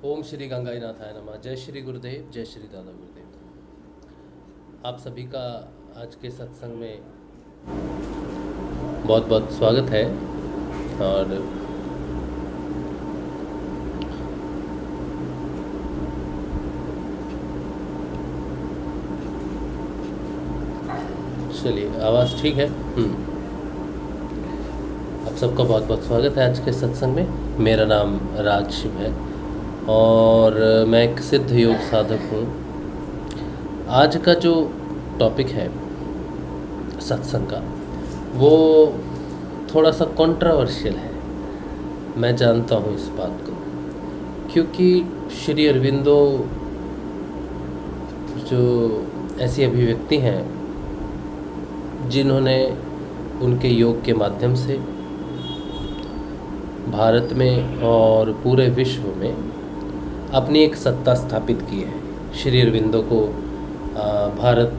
ओम श्री गंगाईनाथाय नमः। जय श्री गुरुदेव, जय श्री दादा गुरुदेव। आप सभी का आज के सत्संग में बहुत बहुत स्वागत है। और चलिए, आवाज़ ठीक है। आप सबका बहुत बहुत स्वागत है आज के सत्संग में। मेरा नाम राज शिव है और मैं एक सिद्ध योग साधक हूँ। आज का जो टॉपिक है सत्संग का, वो थोड़ा सा कंट्रोवर्शियल है। मैं जानता हूँ इस बात को, क्योंकि श्री अरविंदो जो ऐसी अभिव्यक्ति हैं जिन्होंने उनके योग के माध्यम से भारत में और पूरे विश्व में अपनी एक सत्ता स्थापित की है। श्री अरविंदो को भारत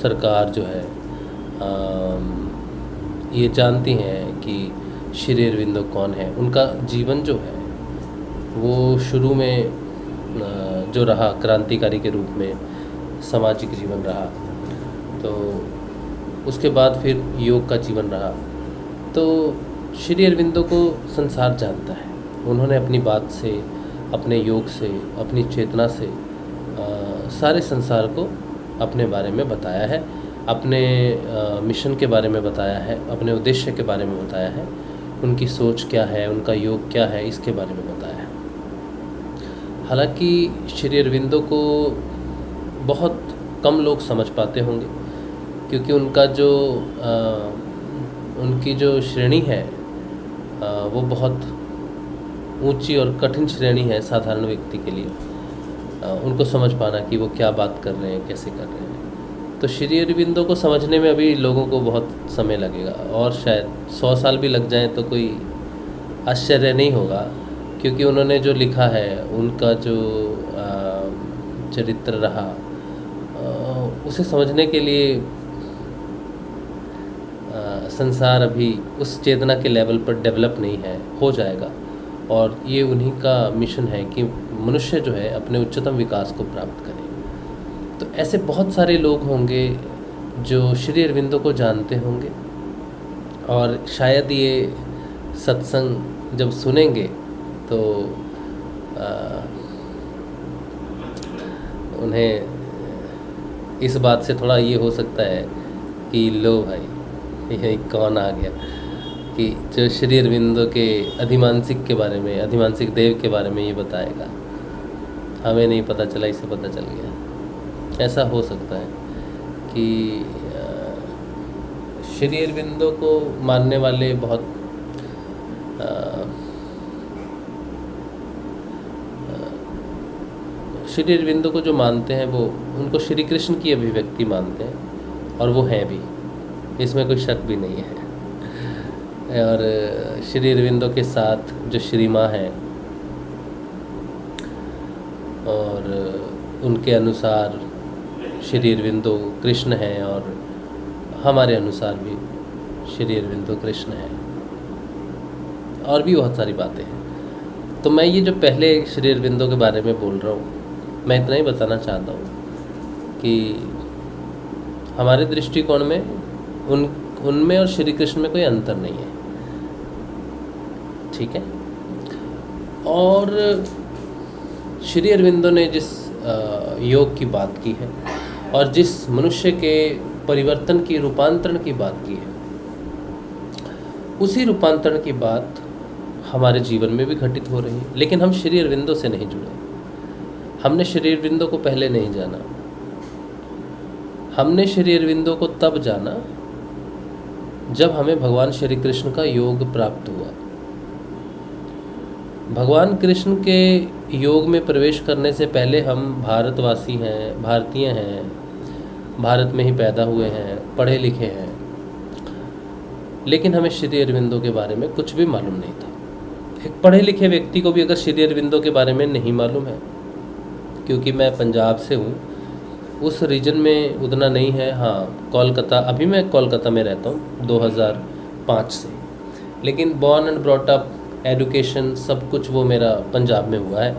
सरकार जो है ये जानती हैं कि श्री अरविंदो कौन है। उनका जीवन जो है वो शुरू में जो रहा क्रांतिकारी के रूप में सामाजिक जीवन रहा, तो उसके बाद फिर योग का जीवन रहा। तो श्री अरविंदो को संसार जानता है। उन्होंने अपनी बात से, अपने योग से, अपनी चेतना से सारे संसार को अपने बारे में बताया है, अपने मिशन के बारे में बताया है, अपने उद्देश्य के बारे में बताया है, उनकी सोच क्या है, उनका योग क्या है, इसके बारे में बताया है। हालांकि श्री अरविंदो को बहुत कम लोग समझ पाते होंगे, क्योंकि उनकी जो श्रेणी है वो बहुत ऊंची और कठिन श्रेणी है साधारण व्यक्ति के लिए। उनको समझ पाना कि वो क्या बात कर रहे हैं, कैसे कर रहे हैं। तो श्री अरविंदो को समझने में अभी लोगों को बहुत समय लगेगा, और शायद 100 साल भी लग जाएं तो कोई आश्चर्य नहीं होगा, क्योंकि उन्होंने जो लिखा है, उनका जो चरित्र रहा, उसे समझने के लिए संसार अभी उस चेतना के लेवल पर डेवलप नहीं है। हो जाएगा, और ये उन्हीं का मिशन है कि मनुष्य जो है अपने उच्चतम विकास को प्राप्त करे। तो ऐसे बहुत सारे लोग होंगे जो श्री अरविंदो को जानते होंगे, और शायद ये सत्संग जब सुनेंगे तो उन्हें इस बात से थोड़ा ये हो सकता है कि लो भाई, ये कौन आ गया कि जो श्री अरविंदो के अधिमानसिक के बारे में, अधिमानसिक देव के बारे में ये बताएगा। हमें नहीं पता चला, इसे पता चल गया। ऐसा हो सकता है कि श्री अरविंदो को मानने वाले बहुत श्री अरविंदो को जो मानते हैं वो उनको श्री कृष्ण की अभिव्यक्ति मानते हैं, और वो हैं भी, इसमें कोई शक भी नहीं है। और श्री अरविंदो के साथ जो श्री माँ हैं, और उनके अनुसार श्री अरविंदो कृष्ण हैं, और हमारे अनुसार भी श्री अरविंदो कृष्ण हैं, और भी बहुत सारी बातें हैं। तो मैं ये जो पहले श्री अरविंदो के बारे में बोल रहा हूँ, मैं इतना ही बताना चाहता हूँ कि हमारे दृष्टिकोण में उनमें और श्री कृष्ण में कोई अंतर नहीं है, ठीक है। और श्री अरविंदो ने जिस योग की बात की है, और जिस मनुष्य के परिवर्तन की, रूपांतरण की बात की है, उसी रूपांतरण की बात हमारे जीवन में भी घटित हो रही है। लेकिन हम श्री अरविंदो से नहीं जुड़े। हमने श्री अरविंदो को पहले नहीं जाना। हमने श्री अरविंदो को तब जाना जब हमें भगवान श्री कृष्ण का योग प्राप्त हुआ। भगवान कृष्ण के योग में प्रवेश करने से पहले हम भारतवासी हैं, भारतीय हैं, भारत में ही पैदा हुए हैं, पढ़े लिखे हैं, लेकिन हमें श्री अरविंदो के बारे में कुछ भी मालूम नहीं था। एक पढ़े लिखे व्यक्ति को भी अगर श्री अरविंदो के बारे में नहीं मालूम है, क्योंकि मैं पंजाब से हूँ, उस रीजन में उतना नहीं है। हाँ, कोलकाता, अभी मैं कोलकाता में रहता हूँ 2005 से, लेकिन born and brought up, education, सब कुछ वो मेरा पंजाब में हुआ है।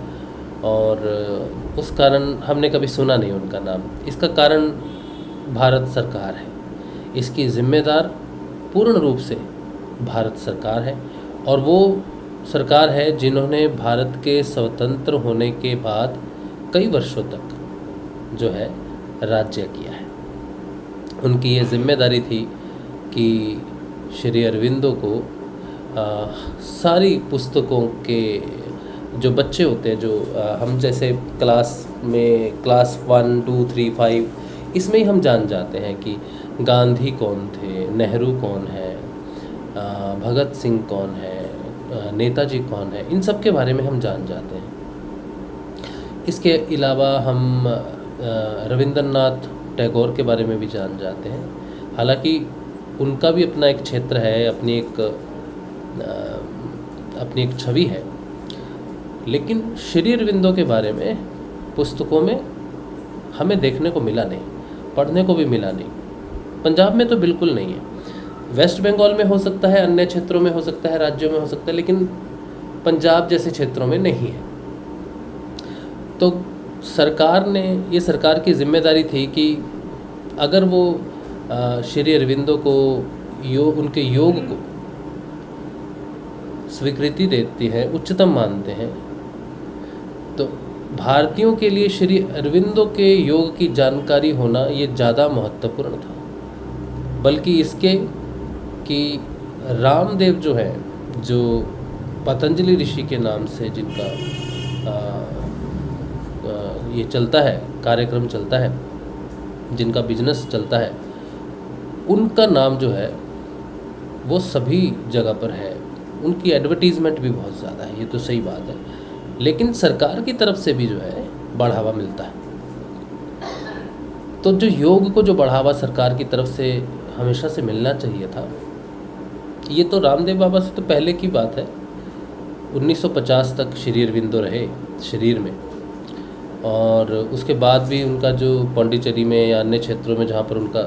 और उस कारण हमने कभी सुना नहीं उनका नाम। इसका कारण भारत सरकार है, इसकी जिम्मेदार पूर्ण रूप से भारत सरकार है। और वो सरकार है जिन्होंने भारत के स्वतंत्र होने के बाद कई वर्षों तक जो है राज्य किया है। उनकी ये जिम्मेदारी थी कि श्री अरविंदो को सारी पुस्तकों के जो बच्चे होते हैं, जो हम जैसे क्लास 1, 2, 3, 5 इसमें ही हम जान जाते हैं कि गांधी कौन थे, नेहरू कौन है, भगत सिंह कौन है, नेताजी कौन है, इन सब के बारे में हम जान जाते हैं। इसके अलावा हम रविंद्रनाथ टैगोर के बारे में भी जान जाते हैं। हालांकि उनका भी अपना एक क्षेत्र है, अपनी एक छवि है, लेकिन श्री अरविंदो के बारे में पुस्तकों में हमें देखने को मिला नहीं, पढ़ने को भी मिला नहीं। पंजाब में तो बिल्कुल नहीं है, वेस्ट बंगाल में हो सकता है, अन्य क्षेत्रों में हो सकता है, राज्यों में हो सकता है, लेकिन पंजाब जैसे क्षेत्रों में नहीं है। तो ये सरकार की जिम्मेदारी थी कि अगर वो श्री अरविंदो को उनके योग को स्वीकृति देती है, उच्चतम मानते हैं, तो भारतीयों के लिए श्री अरविंदो के योग की जानकारी होना ये ज़्यादा महत्वपूर्ण था, बल्कि इसके कि रामदेव जो है, जो पतंजलि ऋषि के नाम से जिनका ये चलता है, कार्यक्रम चलता है, जिनका बिजनेस चलता है, उनका नाम जो है वो सभी जगह पर है। उनकी एडवर्टीज़मेंट भी बहुत ज़्यादा है, ये तो सही बात है, लेकिन सरकार की तरफ से भी जो है बढ़ावा मिलता है। तो जो योग को जो बढ़ावा सरकार की तरफ से हमेशा से मिलना चाहिए था, ये तो रामदेव बाबा से तो पहले की बात है। 1950 तक श्री अरविंदो रहे शरीर में, और उसके बाद भी उनका जो पौंडीचेरी में या अन्य क्षेत्रों में जहाँ पर उनका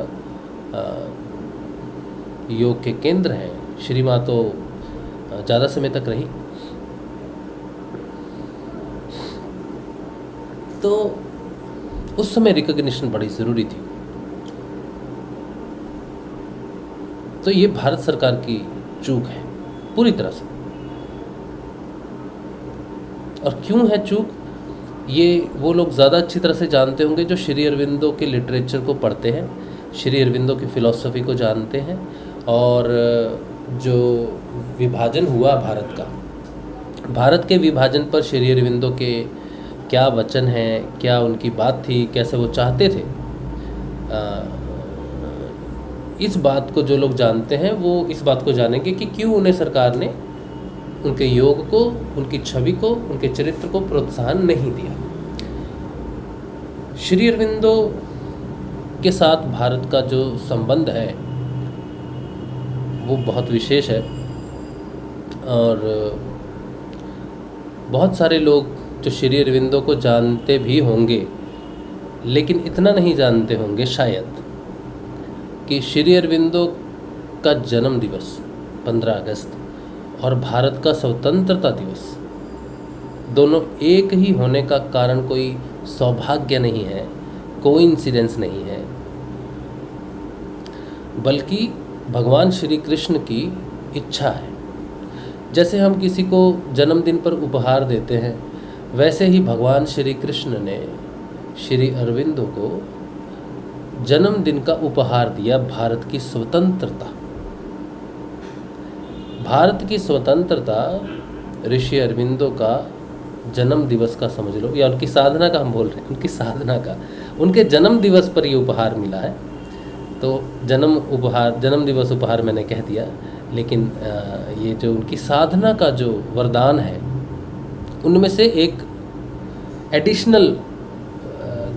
योग के केंद्र हैं, श्री माँ तो ज़्यादा समय तक रही। तो उस समय रिकॉग्निशन बड़ी ज़रूरी थी। तो ये भारत सरकार की चूक है पूरी तरह से। और क्यों है चूक, ये वो लोग ज़्यादा अच्छी तरह से जानते होंगे जो श्री अरविंदो के लिटरेचर को पढ़ते हैं, श्री अरविंदो की फ़िलॉसफी को जानते हैं, और जो विभाजन हुआ भारत के विभाजन पर श्री अरविंदो के क्या वचन हैं, क्या उनकी बात थी, कैसे वो चाहते थे, इस बात को जो लोग जानते हैं वो इस बात को जानेंगे कि क्यों उन्हें सरकार ने उनके योग को, उनकी छवि को, उनके चरित्र को प्रोत्साहन नहीं दिया। श्री अरविंदो के साथ भारत का जो संबंध है वो बहुत विशेष है, और बहुत सारे लोग जो श्री अरविंदो को जानते भी होंगे, लेकिन इतना नहीं जानते होंगे शायद कि श्री अरविंदो का जन्म दिवस 15 अगस्त और भारत का स्वतंत्रता दिवस दोनों एक ही होने का कारण कोई सौभाग्य नहीं है, कोइंसिडेंस नहीं है, बल्कि भगवान श्री कृष्ण की इच्छा है। जैसे हम किसी को जन्मदिन पर उपहार देते हैं, वैसे ही भगवान श्री कृष्ण ने श्री अरविंदो को जन्मदिन का उपहार दिया, भारत की स्वतंत्रता। भारत की स्वतंत्रता ऋषि अरविंदो का जन्म दिवस का समझ लो, या उनकी साधना का हम बोल रहे हैं, उनकी साधना का, उनके जन्म दिवस पर ये उपहार मिला है। तो जन्म दिवस उपहार मैंने कह दिया, लेकिन ये जो उनकी साधना का जो वरदान है, उनमें से एक एडिशनल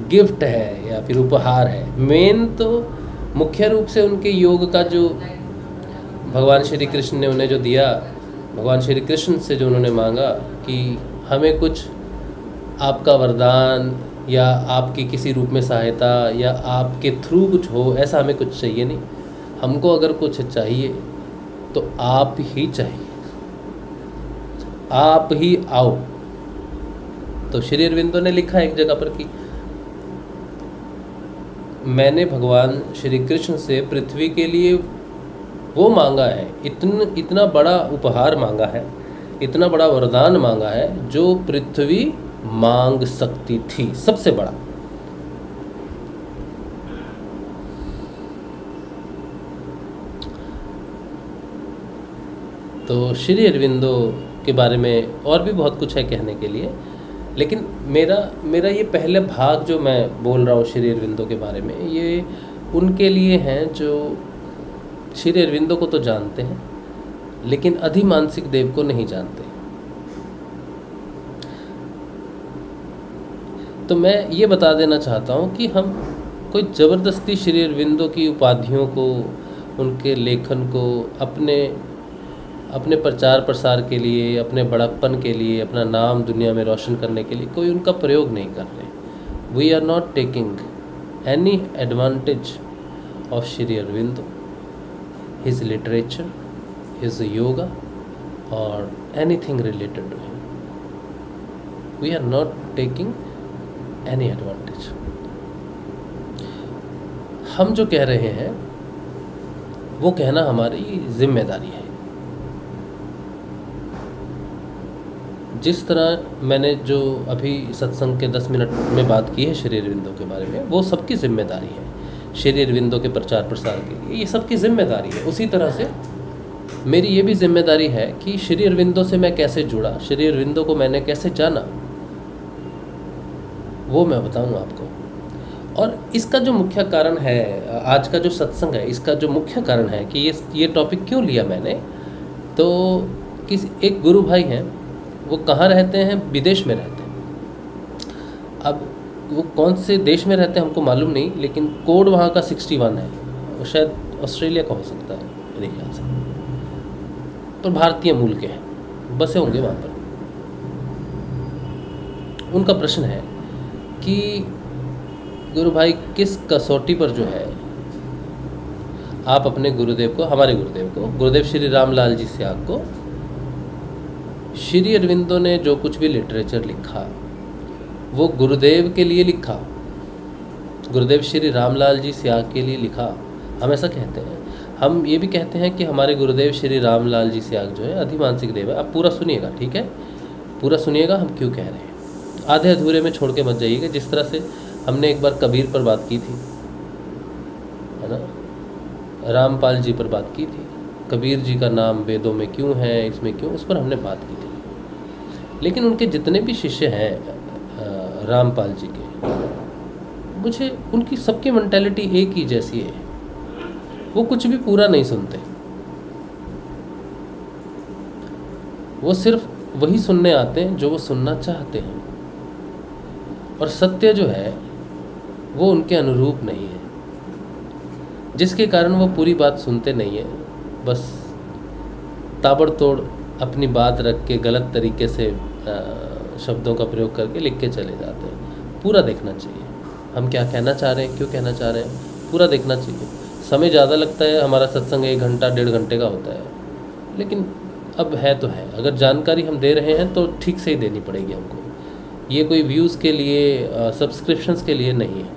गिफ्ट है या फिर उपहार है। मेन तो मुख्य रूप से उनके योग का जो भगवान श्री कृष्ण ने उन्हें जो दिया, भगवान श्री कृष्ण से जो उन्होंने मांगा कि हमें कुछ आपका वरदान या आपकी किसी रूप में सहायता या आपके थ्रू कुछ हो, ऐसा हमें कुछ चाहिए नहीं। हमको अगर कुछ चाहिए तो आप ही चाहिए, आप ही आओ। तो श्री अरविंदो ने लिखा एक जगह पर कि मैंने भगवान श्री कृष्ण से पृथ्वी के लिए वो मांगा है, इतना बड़ा उपहार मांगा है, इतना बड़ा वरदान मांगा है जो पृथ्वी मांग सकती थी, सबसे बड़ा। तो श्री अरविंदो के बारे में और भी बहुत कुछ है कहने के लिए, लेकिन मेरा ये पहले भाग जो मैं बोल रहा हूँ श्री अरविंदो के बारे में, ये उनके लिए हैं जो श्री अरविंदो को तो जानते हैं लेकिन अधिमानसिक देव को नहीं जानते। तो मैं ये बता देना चाहता हूँ कि हम कोई ज़बरदस्ती श्री अरविंदो की उपाधियों को, उनके लेखन को अपने प्रचार प्रसार के लिए, अपने बड़प्पन के लिए, अपना नाम दुनिया में रोशन करने के लिए कोई उनका प्रयोग नहीं कर रहे। We are not taking any advantage of Shri Aurobindo, his literature, his yoga और anything related to him. We are not taking any advantage. हम जो कह रहे हैं वो कहना हमारी जिम्मेदारी है। जिस तरह मैंने जो अभी सत्संग के 10 मिनट में बात की है श्री अरविंदो के बारे में, वो सबकी जिम्मेदारी है। श्री अरविंदो के प्रचार प्रसार के लिए ये सबकी जिम्मेदारी है। उसी तरह से मेरी ये भी जिम्मेदारी है कि श्री अरविंदो से मैं कैसे जुड़ा, श्री अरविंदो को मैंने कैसे जाना, वो मैं बताऊंगा आपको। और इसका जो मुख्य कारण है, आज का जो सत्संग है, इसका जो मुख्य कारण है कि ये टॉपिक क्यों लिया मैंने, तो एक गुरु भाई हैं, वो कहाँ रहते हैं, विदेश में रहते हैं। अब वो कौन से देश में रहते हैं हमको मालूम नहीं, लेकिन कोड वहाँ का 61 है। वो शायद ऑस्ट्रेलिया का हो सकता है मेरे ख्याल से, तो भारतीय मूल के हैं, बसे होंगे वहाँ पर। उनका प्रश्न है कि गुरु भाई किस कसौटी पर जो है आप अपने गुरुदेव को, हमारे गुरुदेव को, गुरुदेव श्री रामलाल जी सियाग को, श्री अरविंदो ने जो कुछ भी लिटरेचर लिखा वो गुरुदेव के लिए लिखा, गुरुदेव श्री रामलाल जी सियाग के लिए लिखा। हम ऐसा कहते हैं। हम ये भी कहते हैं कि हमारे गुरुदेव श्री रामलाल जी सियाग जो है अधिमानसिक देव है। आप पूरा सुनिएगा, ठीक है, पूरा सुनिएगा हम क्यों कह रहे हैं, आधे अधूरे में छोड़ के मत जाइएगा। जिस तरह से हमने एक बार कबीर पर बात की थी, है ना, रामपाल जी पर बात की थी, कबीर जी का नाम वेदों में क्यों है, इसमें क्यों, उस पर हमने बात की थी। लेकिन उनके जितने भी शिष्य हैं रामपाल जी के, मुझे उनकी सबकी मेंटालिटी एक ही जैसी है। वो कुछ भी पूरा नहीं सुनते, वो सिर्फ वही सुनने आते हैं जो वो सुनना चाहते हैं, और सत्य जो है वो उनके अनुरूप नहीं है, जिसके कारण वो पूरी बात सुनते नहीं है। बस ताबड़तोड़ अपनी बात रख के गलत तरीके से शब्दों का प्रयोग करके लिख के चले जाते हैं। पूरा देखना चाहिए हम क्या कहना चाह रहे हैं, क्यों कहना चाह रहे हैं, पूरा देखना चाहिए। समय ज़्यादा लगता है, हमारा सत्संग 1 घंटा 1.5 घंटे का होता है, लेकिन अब है तो है। अगर जानकारी हम दे रहे हैं तो ठीक से ही देनी पड़ेगी हमको। ये कोई व्यूज़ के लिए, सब्सक्रिप्शंस के लिए नहीं है।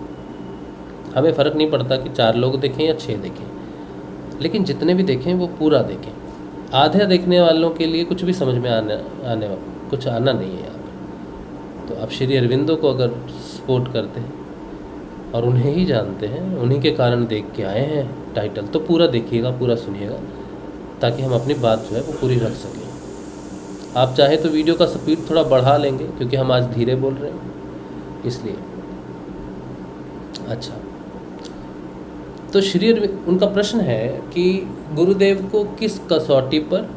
हमें फ़र्क नहीं पड़ता कि 4 लोग देखें या 6 देखें, लेकिन जितने भी देखें वो पूरा देखें। आधे देखने वालों के लिए कुछ भी समझ में कुछ आना नहीं है यहाँ पर। तो आप श्री अरविंदो को अगर सपोर्ट करते हैं और उन्हें ही जानते हैं, उन्हीं के कारण देख के आए हैं टाइटल, तो पूरा देखिएगा, पूरा सुनिएगा, ताकि हम अपनी बात जो है वो पूरी रख सकें। आप चाहे तो वीडियो का स्पीड थोड़ा बढ़ा लेंगे, क्योंकि हम आज धीरे बोल रहे हैं इसलिए। अच्छा, तो श्री उनका प्रश्न है कि गुरुदेव को किस कसौटी पर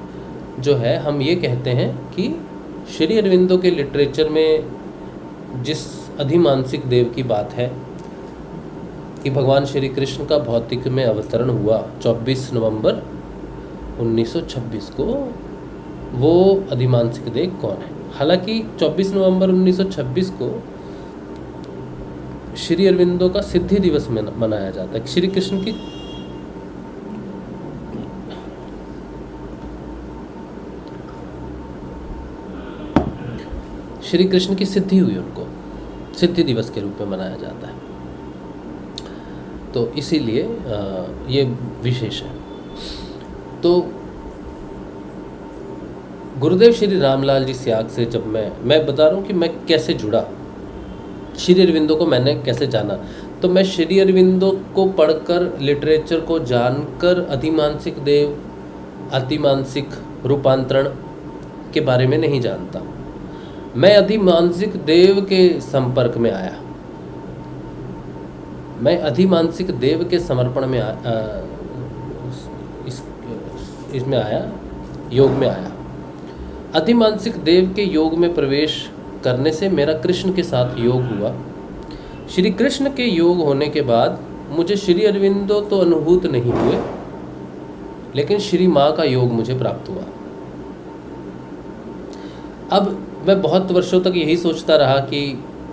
जो है हम ये कहते हैं कि श्री अरविंदो के लिटरेचर में जिस अधिमानसिक देव की बात है कि भगवान श्री कृष्ण का भौतिक में अवतरण हुआ 24 नवंबर 1926 को, वो अधिमानसिक देव कौन है। हालांकि 24 नवंबर 1926 को श्री अरविंदो का सिद्धि दिवस में मनाया जाता है। श्री कृष्ण की श्री कृष्ण की सिद्धि हुई, उनको सिद्धि दिवस के रूप में मनाया जाता है। तो इसीलिए ये विशेष है। तो गुरुदेव श्री रामलाल जी स्याग से जब मैं बता रहा हूँ कि मैं कैसे जुड़ा, श्री अरविंदो को मैंने कैसे जाना। तो मैं श्री अरविंदो को पढ़कर, लिटरेचर को जानकर अधिमानसिक देव, अतिमानसिक रूपांतरण के बारे में नहीं जानता। मैं अधिमानसिक देव के संपर्क में आया, मैं अधिमानसिक देव के समर्पण में इसमें आया, योग में आया। अधिमानसिक देव के योग में प्रवेश करने से मेरा कृष्ण के साथ योग हुआ। श्री कृष्ण के योग होने के बाद मुझे श्री अरविंदो तो अनुभूत नहीं हुए, लेकिन श्री माँ का योग मुझे प्राप्त हुआ। अब मैं बहुत वर्षों तक यही सोचता रहा कि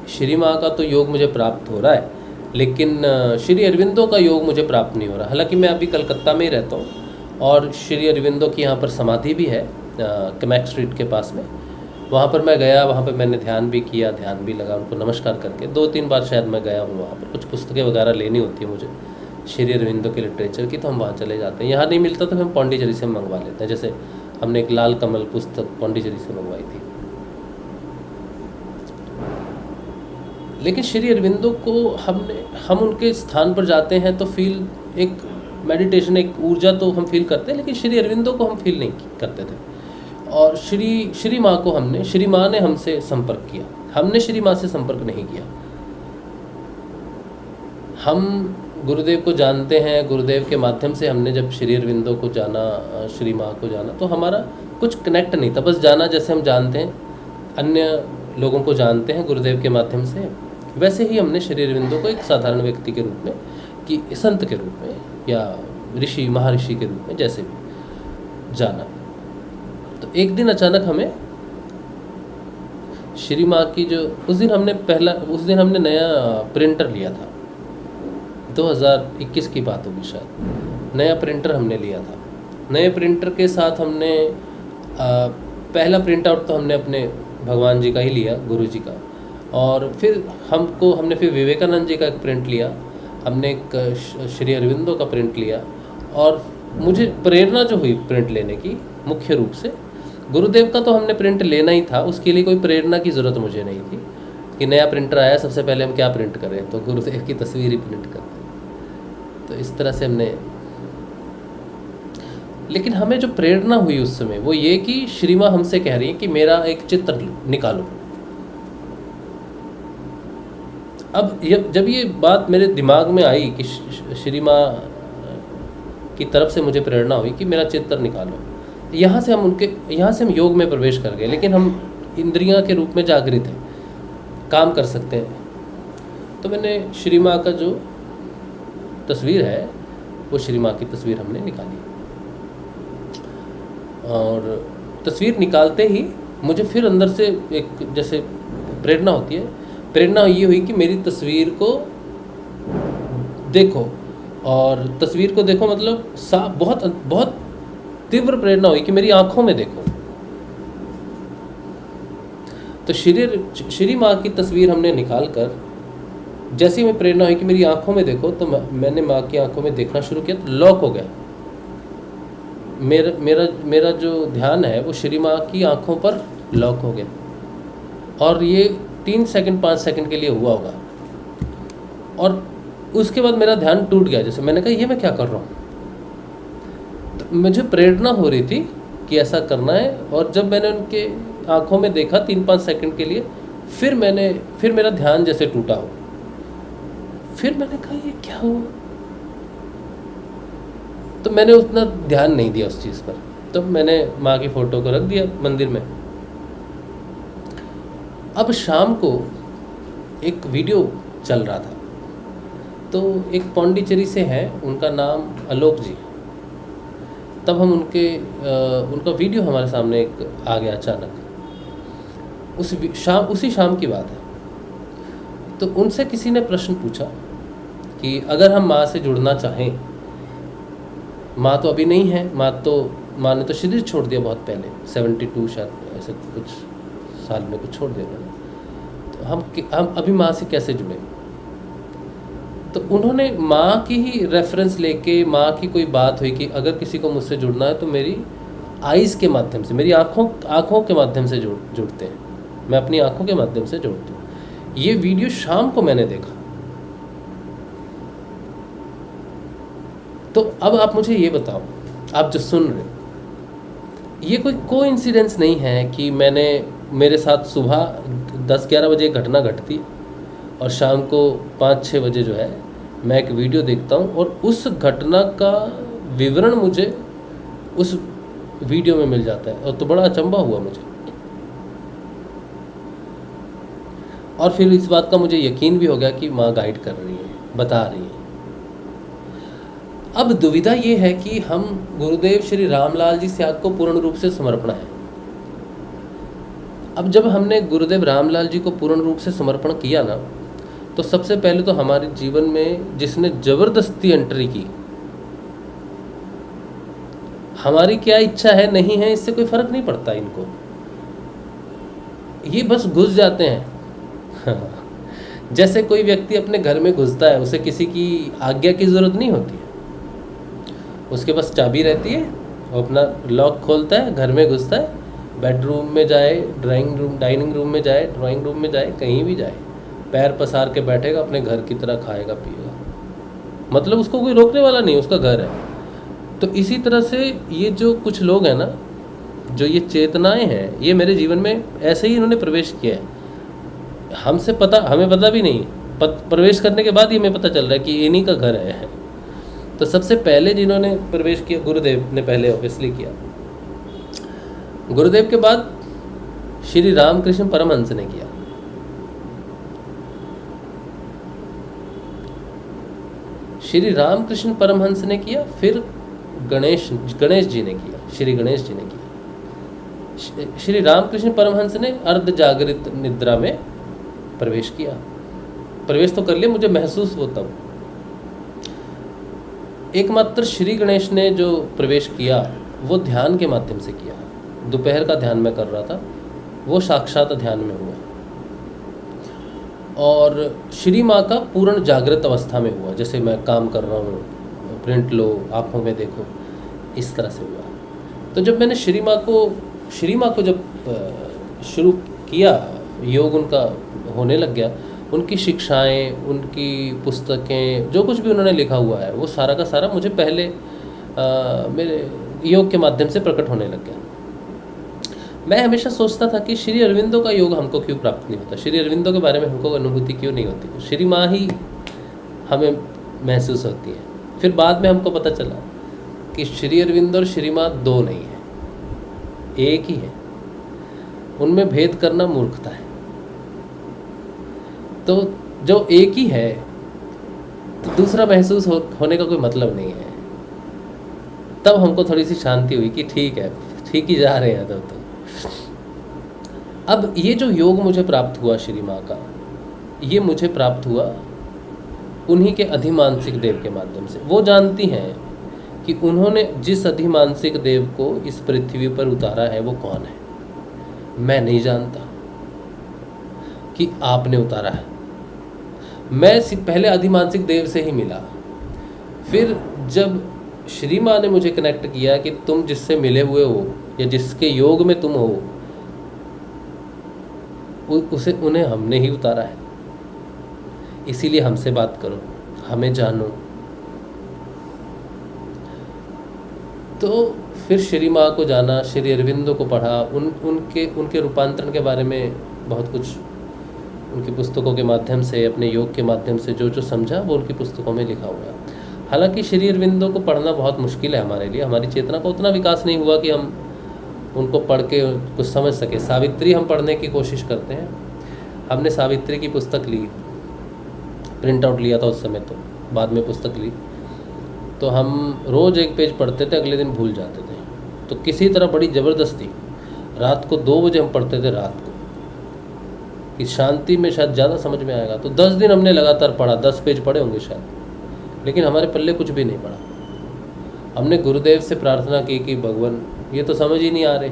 श्री माँ का तो योग मुझे प्राप्त हो रहा है, लेकिन श्री अरविंदो का योग मुझे प्राप्त नहीं हो रहा। हालांकि मैं अभी कलकत्ता में ही रहता हूँ और श्री अरविंदो की यहाँ पर समाधि भी है कमैक स्ट्रीट के पास में। वहाँ पर मैं गया, वहाँ पर मैंने ध्यान भी किया, ध्यान भी लगा, उनको नमस्कार करके 2-3 बार शायद मैं गया हूँ। वहाँ पर कुछ पुस्तकें वगैरह लेनी होती है मुझे श्री अरविंदो के लिटरेचर की, तो हम वहाँ चले जाते हैं। यहाँ नहीं मिलता तो हम पौंडीचेरी से मंगवा लेते हैं। जैसे हमने एक लाल कमल पुस्तक पौंडीचेरी से मंगवाई थी। लेकिन श्री अरविंदो को हम उनके स्थान पर जाते हैं तो फील, एक मेडिटेशन, एक ऊर्जा तो हम फील करते हैं, लेकिन श्री अरविंदो को हम फील नहीं करते थे। और श्री माँ को श्री माँ ने हमसे संपर्क किया, हमने श्री माँ से संपर्क नहीं किया। हम गुरुदेव को जानते हैं, गुरुदेव के माध्यम से हमने जब श्री अरविंदो को जाना, श्री माँ को जाना, तो हमारा कुछ कनेक्ट नहीं था। बस जाना, जैसे हम जानते हैं अन्य लोगों को जानते हैं गुरुदेव के माध्यम से, वैसे ही हमने श्री अरविंदो को एक साधारण व्यक्ति के रूप में, कि संत के रूप में या ऋषि महर्षि के रूप में जैसे भी जाना। तो एक दिन अचानक हमें श्री माँ की जो उस दिन हमने नया प्रिंटर लिया था, 2021 की बात होगी शायद। नया प्रिंटर हमने लिया था। नए प्रिंटर के साथ हमने पहला प्रिंट आउट तो हमने अपने भगवान जी का ही लिया, गुरु जी का। और फिर हमने फिर विवेकानंद जी का एक प्रिंट लिया, हमने एक श्री अरविंदो का प्रिंट लिया। और मुझे प्रेरणा जो हुई प्रिंट लेने की, मुख्य रूप से गुरुदेव का तो हमने प्रिंट लेना ही था, उसके लिए कोई प्रेरणा की ज़रूरत मुझे नहीं थी कि नया प्रिंटर आया, सबसे पहले हम क्या प्रिंट करें, तो गुरुदेव की तस्वीर ही प्रिंट करते। तो इस तरह से हमने, लेकिन हमें जो प्रेरणा हुई उस समय वो ये कि श्री माँ हमसे कह रही है कि मेरा एक चित्र निकालो। अब जब ये बात मेरे दिमाग में आई कि श्री माँ की तरफ से मुझे प्रेरणा हुई कि मेरा चित्र निकालो, यहाँ से हम योग में प्रवेश कर गए। लेकिन हम इंद्रियां के रूप में जागृत हैं, काम कर सकते हैं। तो मैंने श्री माँ का जो तस्वीर है वो श्री माँ की तस्वीर हमने निकाली। और तस्वीर निकालते ही मुझे फिर अंदर से एक जैसे प्रेरणा होती है, प्रेरणा ये हुई कि मेरी तस्वीर को देखो। और तस्वीर को देखो मतलब बहुत बहुत तीव्र प्रेरणा हुई कि मेरी आंखों में देखो। तो श्री माँ की तस्वीर हमने निकाल कर, जैसे ही मैं प्रेरणा हुई कि मेरी आंखों में देखो, तो मैंने माँ की आंखों में देखना शुरू किया, तो लॉक हो गया। मेरा जो ध्यान है वो श्री माँ की आंखों पर लॉक हो गया। और ये 3 सेकंड 5 सेकंड के लिए हुआ होगा। और उसके बाद मेरा ध्यान टूट गया। जैसे मैंने कहा ये मैं क्या कर रहा हूँ, तो मुझे प्रेरणा हो रही थी कि ऐसा करना है। और जब मैंने उनके आंखों में देखा 3-5 सेकंड के लिए, फिर मेरा ध्यान जैसे टूटा हो। फिर मैंने कहा ये क्या हुआ, तो मैंने उतना ध्यान नहीं दिया उस चीज़ पर। तो मैंने माँ की फ़ोटो को रख दिया मंदिर में। अब शाम को एक वीडियो चल रहा था, तो एक पौंडीचेरी से हैं, उनका नाम आलोक जी। तब हम उनका वीडियो हमारे सामने एक आ गया अचानक। उसी शाम की बात है। तो उनसे किसी ने प्रश्न पूछा कि अगर हम माँ से जुड़ना चाहें, माँ तो अभी नहीं है, माँ ने तो शरीर छोड़ दिया बहुत पहले, 72 शायद ऐसे कुछ साल में कुछ छोड़ देना। तो हम अभी माँ से कैसे जुड़े? तो उन्होंने माँ की ही रेफरेंस लेके, माँ की कोई बात हुई कि अगर किसी को मुझसे जुड़ना है तो मेरी आइज़ के माध्यम से, मेरी आँखों के माध्यम से जुड़ते हैं, मैं अपनी आँखों के माध्यम से जोड़ती हूँ। ये वीडियो शाम को मैंने देखा। तो अब आप मुझे ये बताओ, आप जो सुन रहे, ये कोई कोइंसिडेंस नहीं है कि मेरे साथ सुबह 10-11 बजे एक घटना घटती और शाम को 5-6 बजे जो है मैं एक वीडियो देखता हूँ और उस घटना का विवरण मुझे उस वीडियो में मिल जाता है। और तो बड़ा अचंभा हुआ मुझे, और फिर इस बात का मुझे यकीन भी हो गया कि माँ गाइड कर रही है, बता रही है। अब दुविधा ये है कि हम गुरुदेव श्री रामलाल जी से को पूर्ण रूप से समर्पण है। अब जब हमने गुरुदेव रामलाल जी को पूर्ण रूप से समर्पण किया ना, तो सबसे पहले तो हमारे जीवन में जिसने ज़बरदस्ती एंट्री की, हमारी क्या इच्छा है नहीं है इससे कोई फर्क नहीं पड़ता इनको, ये बस घुस जाते हैं। जैसे कोई व्यक्ति अपने घर में घुसता है, उसे किसी की आज्ञा की ज़रूरत नहीं होती है, उसके पास चाबी रहती है, वो अपना लॉक खोलता है, घर में घुसता है, बेडरूम में जाए, डाइनिंग रूम में जाए, ड्राइंग रूम में जाए, कहीं भी जाए, पैर पसार के बैठेगा, अपने घर की तरह खाएगा पिएगा, मतलब उसको कोई रोकने वाला नहीं, उसका घर है। तो इसी तरह से ये जो कुछ लोग हैं ना, जो ये चेतनाएं हैं, ये मेरे जीवन में ऐसे ही इन्होंने प्रवेश किया है, हमें पता भी नहीं, प्रवेश करने के बाद ही हमें पता चल रहा है कि इन्हीं का घर है। तो सबसे पहले जिन्होंने प्रवेश किया, गुरुदेव ने पहले ऑब्वियसली किया, गुरुदेव के बाद श्री रामकृष्ण परमहंस ने किया, श्री रामकृष्ण परमहंस ने किया, फिर गणेश जी ने किया, श्री गणेश जी ने किया। श्री रामकृष्ण परमहंस ने अर्ध जागृत निद्रा में प्रवेश किया, प्रवेश तो कर लिया, मुझे महसूस होता हूँ। एकमात्र श्री गणेश ने जो प्रवेश किया वो ध्यान के माध्यम से किया। दोपहर का ध्यान मैं कर रहा था, वो साक्षात ध्यान में हुआ, और श्री माँ का पूर्ण जागृत अवस्था में हुआ, जैसे मैं काम कर रहा हूँ, प्रिंट लो, आँखों में देखो, इस तरह से हुआ। तो जब मैंने श्री माँ को जब शुरू किया, योग उनका होने लग गया, उनकी शिक्षाएं, उनकी पुस्तकें, जो कुछ भी उन्होंने लिखा हुआ है, वो सारा का सारा मुझे पहले मेरे योग के माध्यम से प्रकट होने लग गया। मैं हमेशा सोचता था कि श्री अरविंदो का योग हमको क्यों प्राप्त नहीं होता, श्री अरविंदो के बारे में हमको अनुभूति क्यों नहीं होती, श्री माँ ही हमें महसूस होती है। फिर बाद में हमको पता चला कि श्री अरविंदो और श्री माँ दो नहीं है, एक ही है, उनमें भेद करना मूर्खता है। तो जो एक ही है तो दूसरा महसूस होने का कोई मतलब नहीं है। तब हमको थोड़ी सी शांति हुई कि ठीक है, ठीक ही जा रहे हैं। तो अब ये जो योग मुझे प्राप्त हुआ श्री माँ का, ये मुझे प्राप्त हुआ उन्हीं के अधिमानसिक देव के माध्यम से। वो जानती हैं कि उन्होंने जिस अधिमानसिक देव को इस पृथ्वी पर उतारा है वो कौन है। मैं नहीं जानता कि आपने उतारा है, मैं पहले अधिमानसिक देव से ही मिला। फिर जब श्री माँ ने मुझे कनेक्ट किया कि तुम जिससे मिले हुए हो या जिसके योग में तुम हो, उन्हें हमने ही उतारा है, इसीलिए हमसे बात करो, हमें जानो। तो फिर श्री माँ को जाना, श्री अरविंदो को पढ़ा, उनके रूपांतरण के बारे में बहुत कुछ उनकी पुस्तकों के माध्यम से, अपने योग के माध्यम से जो समझा वो उनकी पुस्तकों में लिखा हुआ है। हालांकि श्री अरविंदो को पढ़ना बहुत मुश्किल है हमारे लिए, हमारी चेतना का उतना विकास नहीं हुआ कि हम उनको पढ़ के कुछ समझ सके। सावित्री हम पढ़ने की कोशिश करते हैं, हमने सावित्री की पुस्तक ली, प्रिंट आउट लिया था उस समय, तो बाद में पुस्तक ली, तो हम रोज़ एक पेज पढ़ते थे, अगले दिन भूल जाते थे। तो किसी तरह बड़ी ज़बरदस्ती रात को 2 बजे हम पढ़ते थे, रात को, कि शांति में शायद ज़्यादा समझ में आएगा। तो 10 दिन हमने लगातार पढ़ा, 10 पेज पढ़े होंगे शायद, लेकिन हमारे पल्ले कुछ भी नहीं पड़ा। हमने गुरुदेव से प्रार्थना की कि भगवान ये तो समझ ही नहीं आ रहे,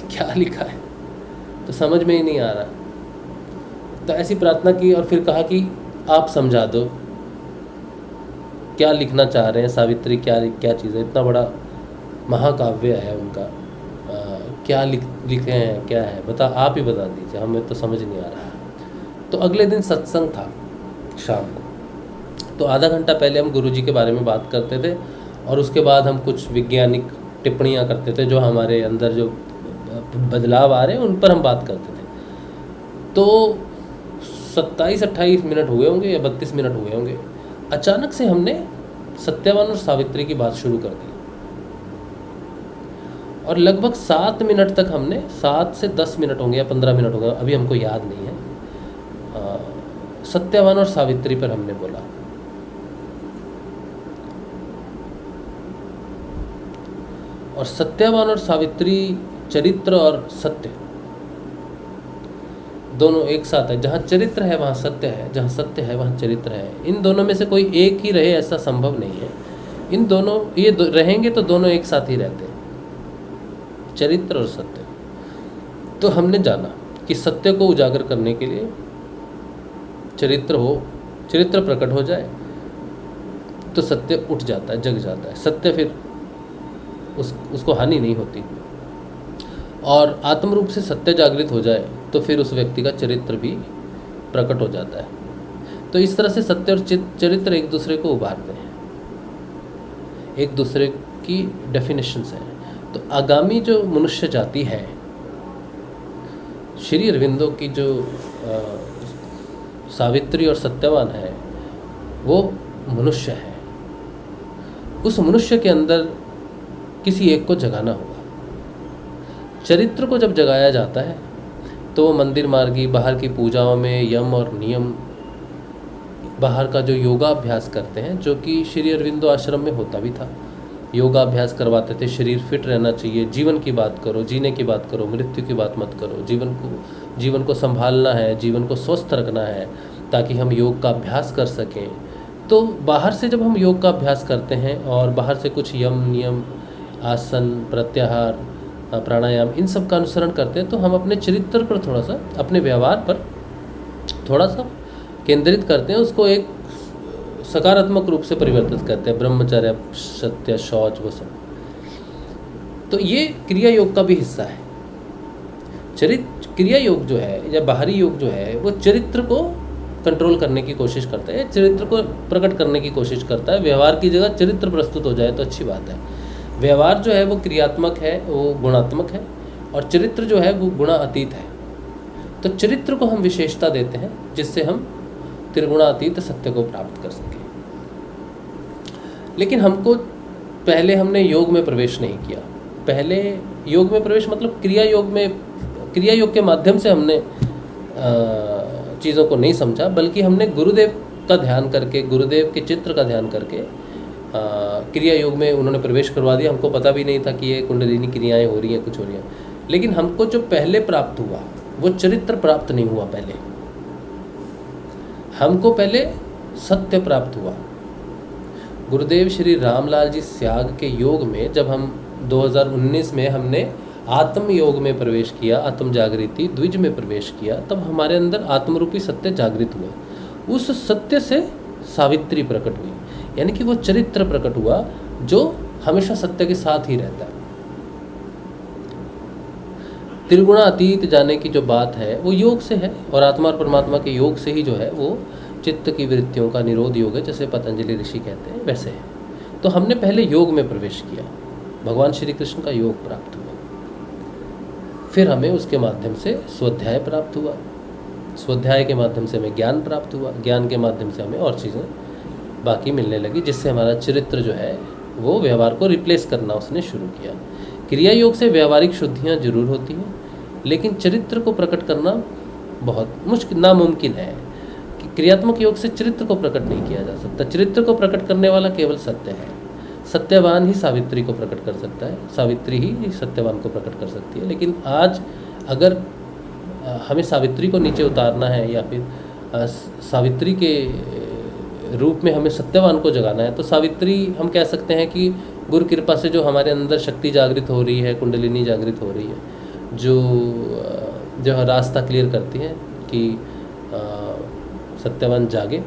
क्या लिखा है, तो समझ में ही नहीं आ रहा। तो ऐसी प्रार्थना की और फिर कहा कि आप समझा दो क्या लिखना चाह रहे हैं सावित्री, क्या क्या चीज़ है, इतना बड़ा महाकाव्य है उनका, क्या लिखे हैं, क्या है, आप ही बता दीजिए, हमें तो समझ नहीं आ रहा। तो अगले दिन सत्संग था शाम को, तो आधा घंटा पहले हम गुरुजी के बारे में बात करते थे और उसके बाद हम कुछ वैज्ञानिक टिप्पणियाँ करते थे, जो हमारे अंदर जो बदलाव आ रहे हैं उन पर हम बात करते थे। तो 27-28 मिनट हुए होंगे या 32 मिनट हुए होंगे, अचानक से हमने सत्यवान और सावित्री की बात शुरू कर दी और लगभग 7 मिनट तक हमने, 7 से 10 मिनट होंगे या 15 मिनट होंगे, अभी हमको याद नहीं है, सत्यवान और सावित्री पर हमने बोला। और सत्यवान और सावित्री, चरित्र और सत्य दोनों एक साथ है। जहाँ चरित्र है वहाँ सत्य है, जहाँ सत्य है वहाँ चरित्र है। इन दोनों में से कोई एक ही रहे ऐसा संभव नहीं है। इन दोनों रहेंगे तो दोनों एक साथ ही रहते हैं, चरित्र और सत्य। तो हमने जाना कि सत्य को उजागर करने के लिए चरित्र प्रकट हो जाए तो सत्य उठ जाता है, जग जाता है। सत्य फिर उसको हानि नहीं होती। और आत्म रूप से सत्य जागृत हो जाए तो फिर उस व्यक्ति का चरित्र भी प्रकट हो जाता है। तो इस तरह से सत्य और चरित्र एक दूसरे को उभारते हैं, एक दूसरे की डेफिनेशंस हैं। तो आगामी जो मनुष्य जाति है, श्री अरविंदो की जो सावित्री और सत्यवान है, वो मनुष्य है। उस मनुष्य के अंदर किसी एक को जगाना होगा। चरित्र को जब जगाया जाता है तो वो मंदिर मार्गी, बाहर की पूजाओं में यम और नियम, बाहर का जो योगाभ्यास करते हैं, जो कि श्री अरविंदो आश्रम में होता भी था। योगाभ्यास करवाते थे, शरीर फिट रहना चाहिए, जीवन की बात करो, जीने की बात करो, मृत्यु की बात मत करो, जीवन को संभालना है, जीवन को स्वस्थ रखना है ताकि हम योग का अभ्यास कर सकें। तो बाहर से जब हम योग का अभ्यास करते हैं और बाहर से कुछ यम नियम, आसन, प्रत्याहार, प्राणायाम, इन सब का अनुसरण करते हैं, तो हम अपने चरित्र पर थोड़ा सा, अपने व्यवहार पर थोड़ा सा केंद्रित करते हैं, उसको एक सकारात्मक रूप से परिवर्तित करते हैं। ब्रह्मचर्य, सत्य, शौच, वो सब। तो ये क्रिया योग का भी हिस्सा है। क्रिया योग जो है या बाहरी योग जो है, वो चरित्र को कंट्रोल करने की कोशिश करता है, चरित्र को प्रकट करने की कोशिश करता है। व्यवहार की जगह चरित्र प्रस्तुत हो जाए तो अच्छी बात है। व्यवहार जो है वो क्रियात्मक है, वो गुणात्मक है, और चरित्र जो है वो गुणातीत है। तो चरित्र को हम विशेषता देते हैं जिससे हम त्रिगुणातीत सत्य को प्राप्त कर सकें। लेकिन पहले हमने योग में प्रवेश नहीं किया। पहले योग में प्रवेश मतलब क्रिया योग के माध्यम से हमने चीज़ों को नहीं समझा, बल्कि हमने गुरुदेव का ध्यान करके, गुरुदेव के चित्र का ध्यान करके क्रिया योग में उन्होंने प्रवेश करवा दिया। हमको पता भी नहीं था कि ये कुंडलिनी क्रियाएं हो रही हैं, कुछ हो रही हैं। लेकिन हमको जो पहले प्राप्त हुआ वो चरित्र प्राप्त नहीं हुआ। पहले हमको पहले सत्य प्राप्त हुआ। गुरुदेव श्री रामलाल जी स्याग के योग में जब हम 2019 में हमने आत्म योग में प्रवेश किया, आत्म जागृति द्विज में प्रवेश किया, तब हमारे अंदर आत्मरूपी सत्य जागृत हुआ। उस सत्य से सावित्री प्रकट हुई, यानी कि वो चरित्र प्रकट हुआ जो हमेशा सत्य के साथ ही रहता है। त्रिगुणातीत जाने की जो बात है वो योग से है, और आत्मा और परमात्मा के योग से ही जो है वो चित्त की वृत्तियों का निरोध योग है, जैसे पतंजलि ऋषि कहते हैं वैसे है। तो हमने पहले योग में प्रवेश किया, भगवान श्री कृष्ण का योग प्राप्त हुआ। फिर हमें उसके माध्यम से स्वाध्याय प्राप्त हुआ, स्वाध्याय के माध्यम से हमें ज्ञान प्राप्त हुआ, ज्ञान के माध्यम से हमें और चीज़ें बाकी मिलने लगी, जिससे हमारा चरित्र जो है वो व्यवहार को रिप्लेस करना उसने शुरू किया। क्रिया योग से व्यवहारिक शुद्धियाँ जरूर होती हैं, लेकिन चरित्र को प्रकट करना बहुत मुश्किल, नामुमकिन है। क्रियात्मक योग से चरित्र को प्रकट नहीं किया जा सकता। चरित्र को प्रकट करने वाला केवल सत्य है। सत्यवान ही सावित्री को प्रकट कर सकता है, सावित्री ही सत्यवान को प्रकट कर सकती है। लेकिन आज अगर हमें सावित्री को नीचे उतारना है या फिर सावित्री के रूप में हमें सत्यवान को जगाना है, तो सावित्री हम कह सकते हैं कि गुरु कृपा से जो हमारे अंदर शक्ति जागृत हो रही है, कुंडलिनी जागृत हो रही है, जो जो रास्ता क्लियर करती है कि सत्यवान जागे,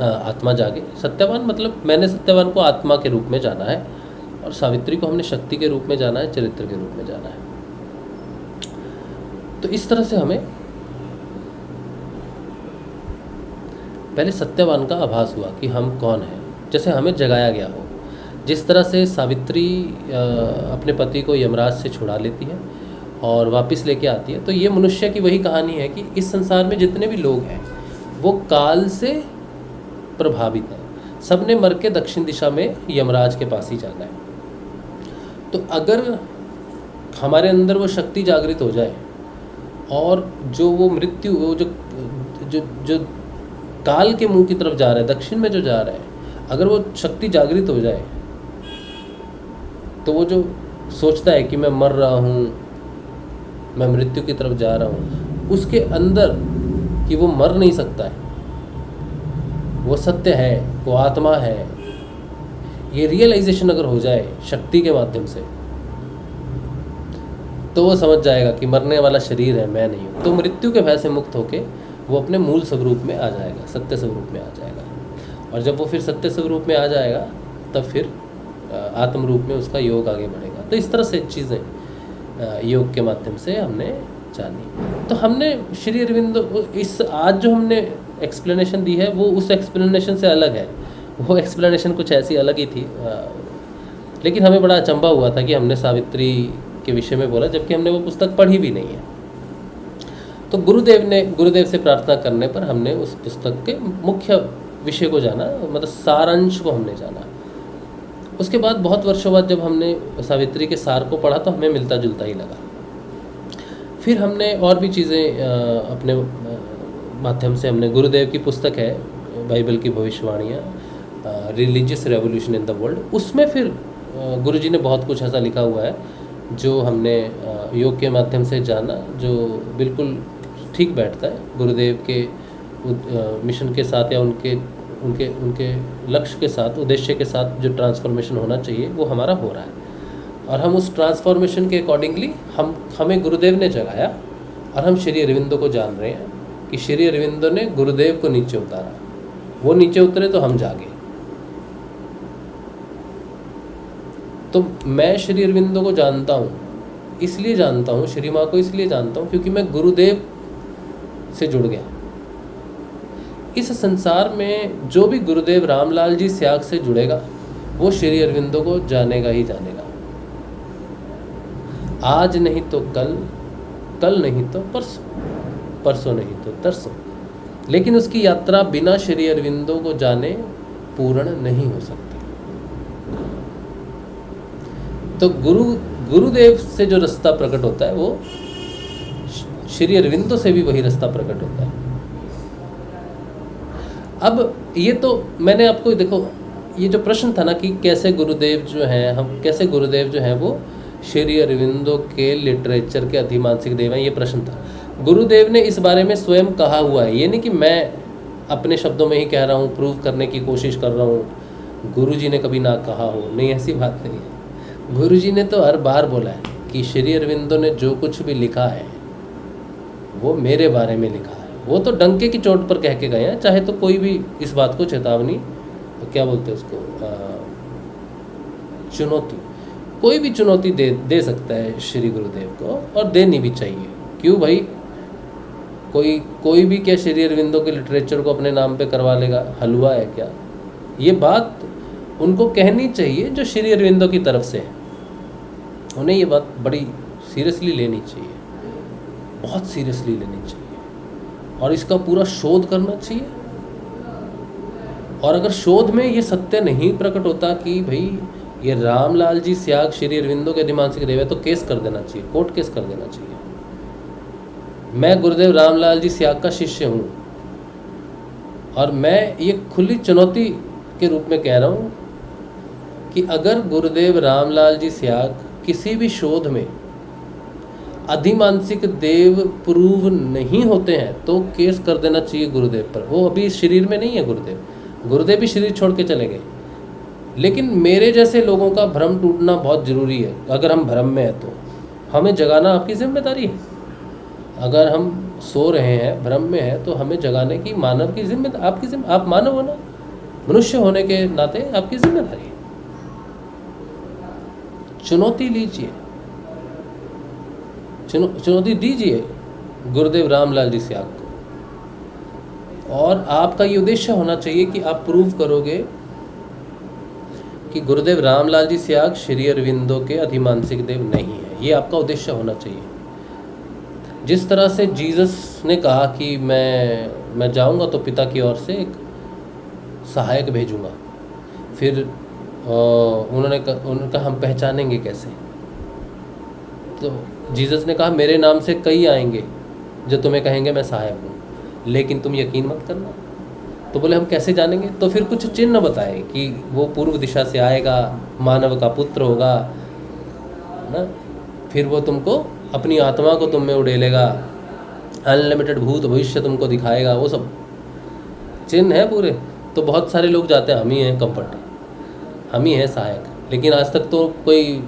आत्मा जागे। सत्यवान मतलब मैंने सत्यवान को आत्मा के रूप में जाना है और सावित्री को हमने शक्ति के रूप में जाना है, चरित्र के रूप में जाना है। तो इस तरह से हमें पहले सत्यवान का आभास हुआ कि हम कौन हैं, जैसे हमें जगाया गया हो। जिस तरह से सावित्री अपने पति को यमराज से छुड़ा लेती है और वापस लेके आती है, तो ये मनुष्य की वही कहानी है कि इस संसार में जितने भी लोग हैं वो काल से प्रभावित हैं। सबने मर के दक्षिण दिशा में यमराज के पास ही जाना है। तो अगर हमारे अंदर वो शक्ति जागृत हो जाए और जो वो मृत्यु, वो जो जो जो काल के मुंह की तरफ जा रहा है, दक्षिण में जो जा रहा है, अगर वो शक्ति जागृत हो जाए तो वो जो सोचता है कि मैं मर रहा हूँ, मैं मृत्यु की तरफ जा रहा हूँ, उसके अंदर कि वो मर नहीं सकता है, वो सत्य है, वो आत्मा है, ये रियलाइजेशन अगर हो जाए शक्ति के माध्यम से, तो वो समझ जाएगा कि मरने वाला शरीर है, मैं नहीं हूँ। तो मृत्यु के भय से मुक्त होके वो अपने मूल स्वरूप में आ जाएगा, सत्य स्वरूप में आ जाएगा। और जब वो फिर सत्य स्वरूप में आ जाएगा तब फिर आत्म रूप में उसका योग आगे बढ़ेगा। तो इस तरह से चीज़ें योग के माध्यम से हमने जानी। तो हमने श्री अरविंद इस आज जो हमने एक्सप्लेनेशन दी है वो उस एक्सप्लेनेशन से अलग है। वो एक्सप्लेनेशन कुछ ऐसी अलग ही थी, लेकिन हमें बड़ा अचंभा हुआ था कि हमने सावित्री के विषय में बोला जबकि हमने वो पुस्तक पढ़ी भी नहीं है। तो गुरुदेव से प्रार्थना करने पर हमने उस पुस्तक के मुख्य विषय को जाना, मतलब सारांश को हमने जाना। उसके बाद बहुत वर्षों बाद जब हमने सावित्री के सार को पढ़ा तो हमें मिलता जुलता ही लगा। फिर हमने और भी चीज़ें अपने माध्यम से, हमने गुरुदेव की पुस्तक है बाइबल की भविष्यवाणियाँ, religious revolution in the world, उसमें फिर गुरुजी ने बहुत कुछ ऐसा लिखा हुआ है जो हमने योग के माध्यम से जाना, जो बिल्कुल ठीक बैठता है गुरुदेव के मिशन के साथ या उनके उनके उनके लक्ष्य के साथ, उद्देश्य के साथ जो ट्रांसफॉर्मेशन होना चाहिए वो हमारा हो रहा है। और हम उस ट्रांसफॉर्मेशन के अकॉर्डिंगली हमें गुरुदेव ने जगाया और हम श्री अरविंदो को जान रहे हैं कि श्री अरविंदो ने गुरुदेव को नीचे उतारा, वो नीचे उतरे तो हम जागे। तो मैं श्री अरविंदो को जानता हूँ, इसलिए जानता हूँ, श्री माँ को इसलिए जानता हूँ क्योंकि मैं गुरुदेव से जुड़ गया। इस संसार में जो भी गुरुदेव रामलाल जी स्याग से जुड़ेगा वो श्री अरविंदो को जानेगा ही जानेगा। आज नहीं तो कल, कल नहीं तो परसों, परसों नहीं तो तरसों, लेकिन उसकी यात्रा बिना श्री अरविंदो को जाने पूर्ण नहीं हो सकती। तो गुरुदेव से जो रास्ता प्रकट होता है वो श्री अरविंदो से भी वही रास्ता प्रकट होता है। अब ये तो मैंने आपको देखो, ये जो प्रश्न था ना कि कैसे गुरुदेव जो हैं, हम कैसे गुरुदेव जो हैं वो श्री अरविंदो के लिटरेचर के अधिमानसिक देव हैं, ये प्रश्न था। गुरुदेव ने इस बारे में स्वयं कहा हुआ है, ये नहीं कि मैं अपने शब्दों में ही कह रहा हूँ, प्रूव करने की कोशिश कर रहा हूँ, गुरुजी ने कभी ना कहा हो, नहीं, ऐसी बात नहीं है। गुरुजी ने तो हर बार बोला है कि श्री अरविंदो ने जो कुछ भी लिखा है वो मेरे बारे में लिखा है। वो तो डंके की चोट पर कह के गए हैं, चाहे तो कोई भी इस बात को चेतावनी, तो क्या बोलते हैं उसको, चुनौती, कोई भी चुनौती दे सकता है श्री गुरुदेव को, और देनी भी चाहिए। क्यों भाई, कोई भी क्या श्री अरविंदो के लिटरेचर को अपने नाम पे करवा लेगा? हलवा है क्या? ये बात उनको कहनी चाहिए जो श्री अरविंदो की तरफ से है, उन्हें ये बात बड़ी सीरियसली लेनी चाहिए, बहुत सीरियसली लेनी चाहिए, और इसका पूरा शोध करना चाहिए। और अगर शोध में ये सत्य नहीं प्रकट होता कि भाई ये रामलाल जी स्याग श्री अरविंदो के अधिमानसिक देव है, तो केस कर देना चाहिए, कोर्ट केस कर देना चाहिए। मैं गुरुदेव रामलाल जी स्याग का शिष्य हूँ और मैं ये खुली चुनौती के रूप में कह रहा हूँ कि अगर गुरुदेव रामलाल जी स्याग किसी भी शोध में अधिमानसिक देव प्रूव नहीं होते हैं तो केस कर देना चाहिए गुरुदेव पर। वो अभी इस शरीर में नहीं है, गुरुदेव भी शरीर छोड़ के चले गए, लेकिन मेरे जैसे लोगों का भ्रम टूटना बहुत ज़रूरी है। अगर हम भ्रम में हैं तो हमें जगाना आपकी जिम्मेदारी है। अगर हम सो रहे हैं, भ्रम में है, तो हमें जगाने की मानव की जिम्मेदारी, आप मानव हो ना, मनुष्य होने के नाते आपकी जिम्मेदारी है। चुनौती लीजिए, चुनौती दीजिए गुरुदेव रामलाल जी सियाग को, और आपका ये उद्देश्य होना चाहिए कि आप प्रूव करोगे कि गुरुदेव रामलाल जी सियाग श्री अरविंदो के अधिमानसिक देव नहीं है। ये आपका उद्देश्य होना चाहिए। जिस तरह से जीसस ने कहा कि मैं जाऊंगा तो पिता की ओर से एक सहायक भेजूंगा, फिर उन्होंने कहा हम पहचानेंगे कैसे? तो जीसस ने कहा मेरे नाम से कई आएंगे जो तुम्हें कहेंगे मैं सहायक हूँ, लेकिन तुम यकीन मत करना। तो बोले हम कैसे जानेंगे? तो फिर कुछ चिन्ह बताए कि वो पूर्व दिशा से आएगा, मानव का पुत्र होगा ना, फिर वो तुमको अपनी आत्मा को तुम में उड़ेलेगा, अनलिमिटेड भूत भविष्य तुमको दिखाएगा, वो सब चिन्ह है पूरे। तो बहुत सारे लोग जाते हैं, हम ही हैं कंफर्ट, हम ही हैं सहायक, लेकिन आज तक तो कोई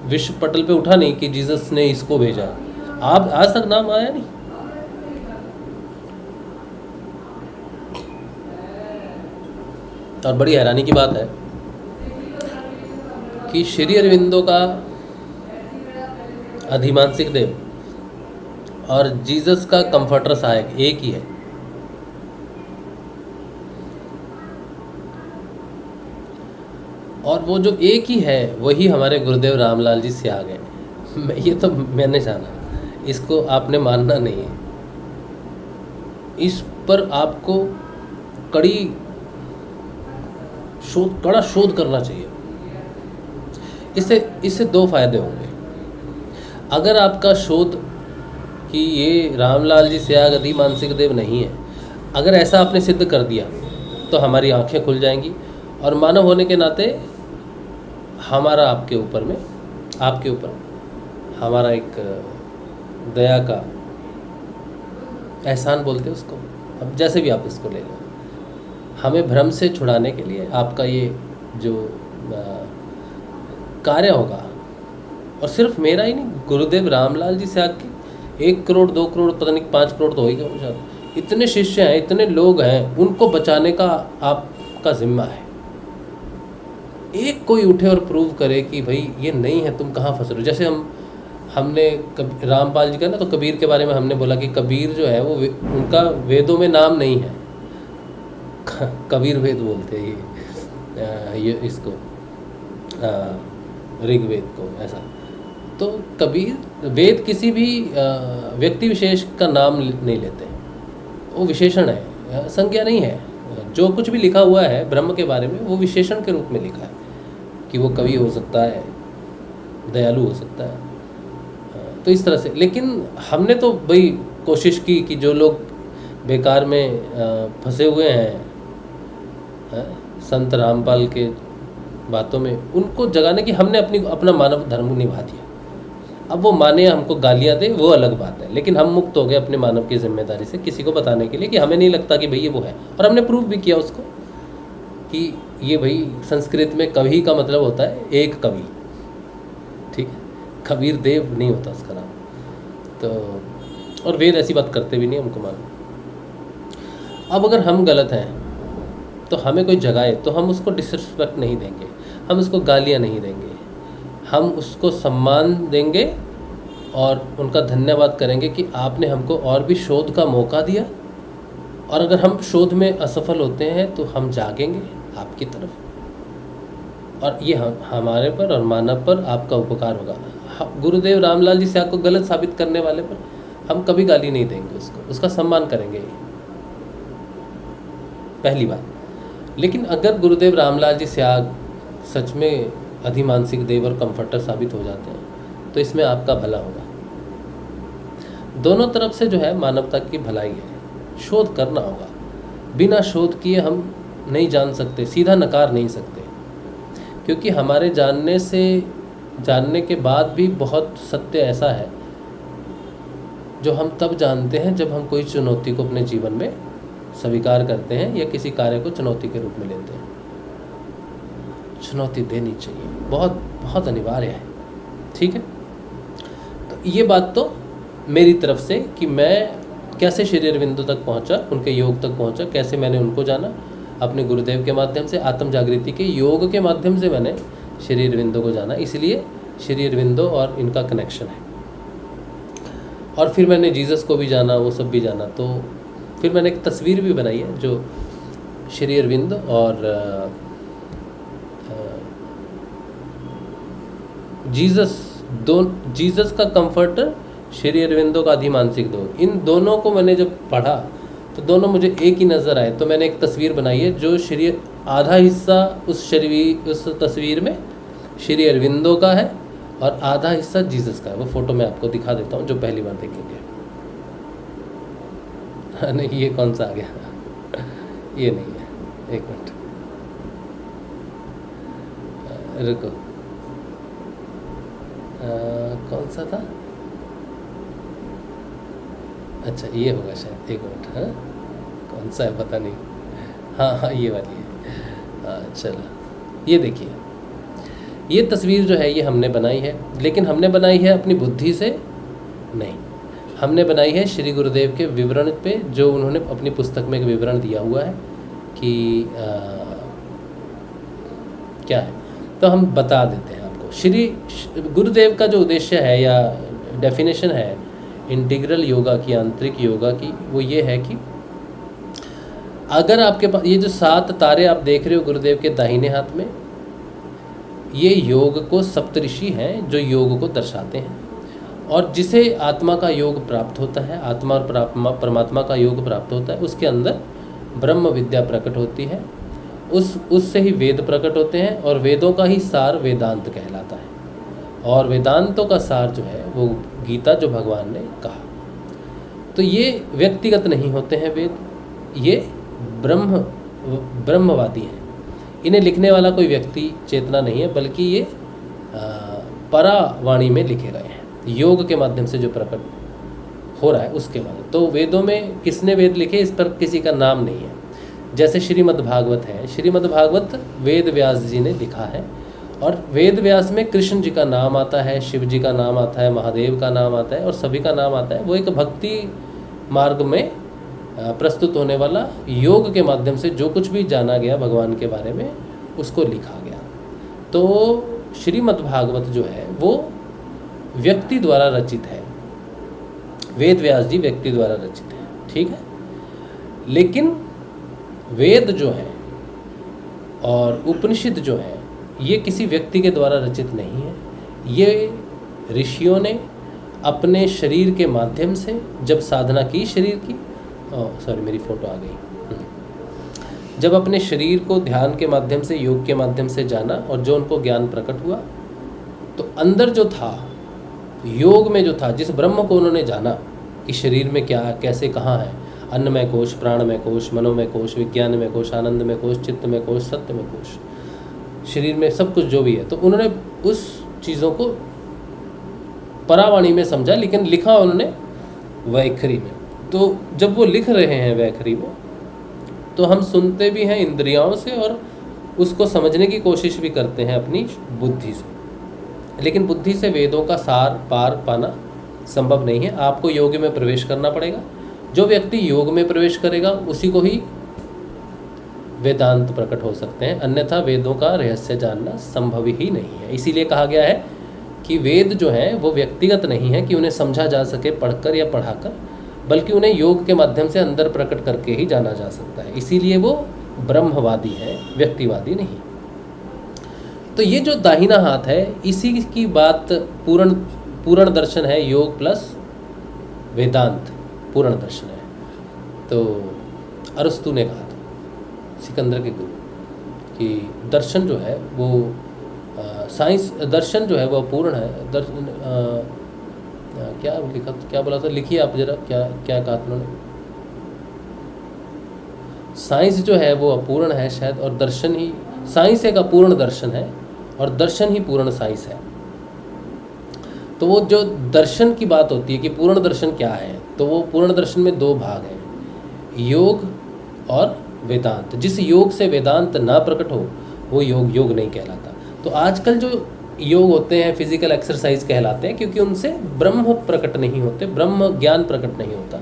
विश्व पटल पे उठा नहीं कि जीसस ने इसको भेजा। आप आज तक नाम आया नहीं। और बड़ी हैरानी की बात है कि श्री अरविंदो का अधिमानसिक देव और जीसस का कंफर्टर सहायक एक ही है। और वो जो एक ही है वही हमारे गुरुदेव रामलाल जी सियाग हैं। ये तो मैंने जाना, इसको आपने मानना नहीं है। इस पर आपको कड़ा शोध करना चाहिए। इससे दो फायदे होंगे। अगर आपका शोध कि ये रामलाल जी सियाग अधिमानसिक देव नहीं है, अगर ऐसा आपने सिद्ध कर दिया तो हमारी आंखें खुल जाएंगी, और मानव होने के नाते हमारा आपके ऊपर हमारा एक दया का एहसान बोलते हैं उसको, अब जैसे भी आप इसको ले लो, हमें भ्रम से छुड़ाने के लिए आपका ये जो कार्य होगा, और सिर्फ मेरा ही नहीं, गुरुदेव रामलाल जी सियाग के 1 करोड़ 2 करोड़ पता नहीं 5 करोड़ तो हो ही गए शायद, इतने शिष्य हैं, इतने लोग हैं, उनको बचाने का आपका जिम्मा है। एक कोई उठे और प्रूव करे कि भाई ये नहीं है, तुम कहाँ फंस रहे हो। जैसे हमने रामपाल जी का ना, तो कबीर के बारे में हमने बोला कि कबीर जो है वो उनका वेदों में नाम नहीं है, कबीर वेद बोलते हैं ये इसको, ऋग्वेद को, ऐसा। तो कबीर वेद किसी भी व्यक्ति विशेष का नाम नहीं लेते, वो विशेषण है, संज्ञा नहीं है। जो कुछ भी लिखा हुआ है ब्रह्म के बारे में वो विशेषण के रूप में लिखा है कि वो कवि हो सकता है, दयालु हो सकता है, तो इस तरह से। लेकिन हमने तो भाई कोशिश की कि जो लोग बेकार में फंसे हुए हैं संत रामपाल के बातों में, उनको जगाने की हमने अपना मानव धर्म निभा दिया। अब वो माने हमको गालियाँ दे वो अलग बात है, लेकिन हम मुक्त हो गए अपने मानव की जिम्मेदारी से किसी को बताने के लिए कि हमें नहीं लगता कि भाई ये वो है। और हमने प्रूव भी किया उसको कि ये भाई संस्कृत में कवि का मतलब होता है एक कवि, ठीक है, कबीर देव नहीं होता उसका नाम। तो और वेद ऐसी बात करते भी नहीं, हमको मानो। अब अगर हम गलत हैं तो हमें कोई जगाए तो हम उसको डिसरिस्पेक्ट नहीं देंगे, हम उसको गालियाँ नहीं देंगे, हम उसको सम्मान देंगे और उनका धन्यवाद करेंगे कि आपने हमको और भी शोध का मौका दिया। और अगर हम शोध में असफल होते हैं तो हम जागेंगे आपकी तरफ, और ये हमारे पर और मानव पर आपका उपकार होगा। गुरुदेव रामलाल जी सियाग को गलत साबित करने वाले पर हम कभी गाली नहीं देंगे, उसका सम्मान करेंगे, पहली बात। लेकिन अगर गुरुदेव रामलाल जी सियाग सच में अधिमानसिक देव और कंफर्टर साबित हो जाते हैं तो इसमें आपका भला होगा। दोनों तरफ से जो है मानवता की भलाई है, शोध करना होगा। बिना शोध किए हम नहीं जान सकते, सीधा नकार नहीं सकते, क्योंकि हमारे जानने के बाद भी बहुत सत्य ऐसा है जो हम तब जानते हैं जब हम कोई चुनौती को अपने जीवन में स्वीकार करते हैं या किसी कार्य को चुनौती के रूप में लेते हैं। चुनौती देनी चाहिए, बहुत बहुत अनिवार्य है, ठीक है। ये बात तो मेरी तरफ से कि मैं कैसे श्री अरविंदो तक पहुंचा, उनके योग तक पहुंचा, कैसे मैंने उनको जाना अपने गुरुदेव के माध्यम से, आत्म जागृति के योग के माध्यम से मैंने श्री अरविंदो को जाना, इसलिए श्री अरविंदो और इनका कनेक्शन है। और फिर मैंने जीसस को भी जाना, वो सब भी जाना। तो फिर मैंने एक तस्वीर भी बनाई है जो श्री अरविंद और जीसस का कंफर्टर, श्री अरविंदो का अधिमानसिक दो, इन दोनों को मैंने जब पढ़ा तो दोनों मुझे एक ही नज़र आए। तो मैंने एक तस्वीर बनाई है जो आधा हिस्सा उस तस्वीर में श्री अरविंदो का है और आधा हिस्सा जीसस का है। वो फोटो मैं आपको दिखा देता हूँ जो पहली बार देखेंगे। नहीं, ये कौन सा आ गया? ये नहीं है, एक मिनट रुको। कौन सा था? अच्छा, ये होगा शायद, एक मिनट। हाँ, कौन सा है पता नहीं। हाँ, ये वाली है। चलो, ये देखिए, ये तस्वीर जो है ये हमने बनाई है, लेकिन हमने बनाई है अपनी बुद्धि से नहीं, हमने बनाई है श्री गुरुदेव के विवरण पे, जो उन्होंने अपनी पुस्तक में एक विवरण दिया हुआ है कि क्या है। तो हम बता देते हैं आपको। श्री गुरुदेव का जो उद्देश्य है या डेफिनेशन है इंटीग्रल योगा की, आंतरिक योगा की, वो ये है कि अगर आपके पास ये जो 7 तारे आप देख रहे हो गुरुदेव के दाहिने हाथ में, ये योग को सप्तऋषि हैं जो योग को दर्शाते हैं। और जिसे आत्मा का योग प्राप्त होता है, आत्मा और परमात्मा का योग प्राप्त होता है, उसके अंदर ब्रह्म विद्या प्रकट होती है, उससे ही वेद प्रकट होते हैं और वेदों का ही सार वेदांत कहलाता है। और वेदांतों का सार जो है वो गीता, जो भगवान ने कहा। तो ये व्यक्तिगत नहीं होते हैं वेद, ये ब्रह्मवादी हैं। इन्हें लिखने वाला कोई व्यक्ति चेतना नहीं है, बल्कि ये परावाणी में लिखे गए हैं, योग के माध्यम से जो प्रकट हो रहा है उसके माध्यम। तो वेदों में किसने वेद लिखे, इस पर किसी का नाम नहीं है। जैसे श्रीमद् भागवत है, श्रीमद् भागवत वेद व्यास जी ने लिखा है, और वेद व्यास में कृष्ण जी का नाम आता है, शिव जी का नाम आता है, महादेव का नाम आता है और सभी का नाम आता है। वो एक भक्ति मार्ग में प्रस्तुत होने वाला योग के माध्यम से जो कुछ भी जाना गया भगवान के बारे में, उसको लिखा गया। तो श्रीमद् भागवत जो है वो व्यक्ति द्वारा रचित है, वेद व्यास जी व्यक्ति द्वारा रचित है, ठीक है। लेकिन वेद जो है और उपनिषद जो है ये किसी व्यक्ति के द्वारा रचित नहीं है। ये ऋषियों ने अपने शरीर के माध्यम से जब साधना की, शरीर की, सॉरी मेरी फोटो आ गई, जब अपने शरीर को ध्यान के माध्यम से, योग के माध्यम से जाना और जो उनको ज्ञान प्रकट हुआ, तो अंदर जो था, योग में जो था, जिस ब्रह्म को उन्होंने जाना कि शरीर में क्या, कैसे, कहाँ है, अन्नमय कोश, प्राणमय कोश, मनोमय कोश, विज्ञानमय कोश, आनंदमय कोश, चित्तमय कोश, सत्यमय कोश, शरीर में सब कुछ जो भी है, तो उन्होंने उस चीज़ों को परावाणी में समझा, लेकिन लिखा उन्होंने वैखरी में। तो जब वो लिख रहे हैं वैखरी में, तो हम सुनते भी हैं इंद्रियों से और उसको समझने की कोशिश भी करते हैं अपनी बुद्धि से, लेकिन बुद्धि से वेदों का सार पार पाना संभव नहीं है। आपको योग में प्रवेश करना पड़ेगा। जो व्यक्ति योग में प्रवेश करेगा उसी को ही वेदांत प्रकट हो सकते हैं, अन्यथा वेदों का रहस्य जानना संभव ही नहीं है। इसीलिए कहा गया है कि वेद जो हैं वो व्यक्तिगत नहीं है कि उन्हें समझा जा सके पढ़कर या पढ़ाकर, बल्कि उन्हें योग के माध्यम से अंदर प्रकट करके ही जाना जा सकता है। इसीलिए वो ब्रह्मवादी है, व्यक्तिवादी नहीं। तो ये जो दाहिना हाथ है, इसी की बात पूर्ण दर्शन है, योग प्लस वेदांत पूर्ण दर्शन है। तो अरस्तु ने कहा था, सिकंदर के गुरु, कि दर्शन जो है वो साइंस, दर्शन जो है वो अपूर्ण है। क्या लिखा, क्या बोला था, लिखिए आप जरा, क्या कहा उन्होंने। साइंस जो है वो अपूर्ण है शायद, और दर्शन ही, साइंस एक अपूर्ण दर्शन है और दर्शन ही पूर्ण साइंस है। तो वो जो दर्शन की बात होती है कि पूर्ण दर्शन क्या है, तो वो पूर्ण दर्शन में 2 भाग हैं, योग और वेदांत। जिस योग से वेदांत ना प्रकट हो वो योग नहीं कहलाता। तो आजकल जो योग होते हैं फिजिकल एक्सरसाइज कहलाते हैं, क्योंकि उनसे ब्रह्म प्रकट नहीं होते, ब्रह्म ज्ञान प्रकट नहीं होता,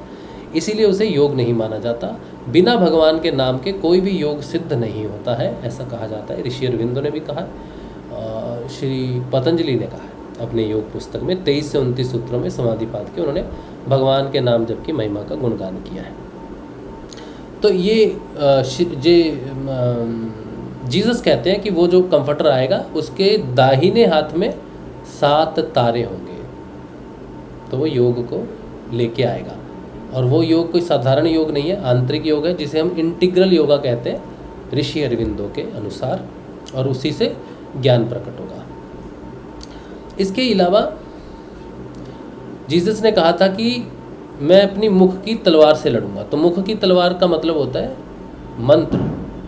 इसीलिए उसे योग नहीं माना जाता। बिना भगवान के नाम के कोई भी योग सिद्ध नहीं होता है, ऐसा कहा जाता है। ऋषि अरविंदो ने भी कहा, श्री पतंजलि ने कहा अपने योग पुस्तक में 23 से 29 सूत्रों में समाधिपाद के उन्होंने भगवान के नाम जप की महिमा का गुणगान किया है। तो ये जीसस कहते हैं कि वो जो कंफर्टर आएगा उसके दाहिने हाथ में 7 तारे होंगे, तो वो योग को लेके आएगा। और वो योग कोई साधारण योग नहीं है, आंतरिक योग है, जिसे हम इंटीग्रल योगा कहते हैं ऋषि अरविंदो के अनुसार, और उसी से ज्ञान प्रकट होगा। इसके अलावा जीसस ने कहा था कि मैं अपनी मुख की तलवार से लड़ूंगा। तो मुख की तलवार का मतलब होता है मंत्र।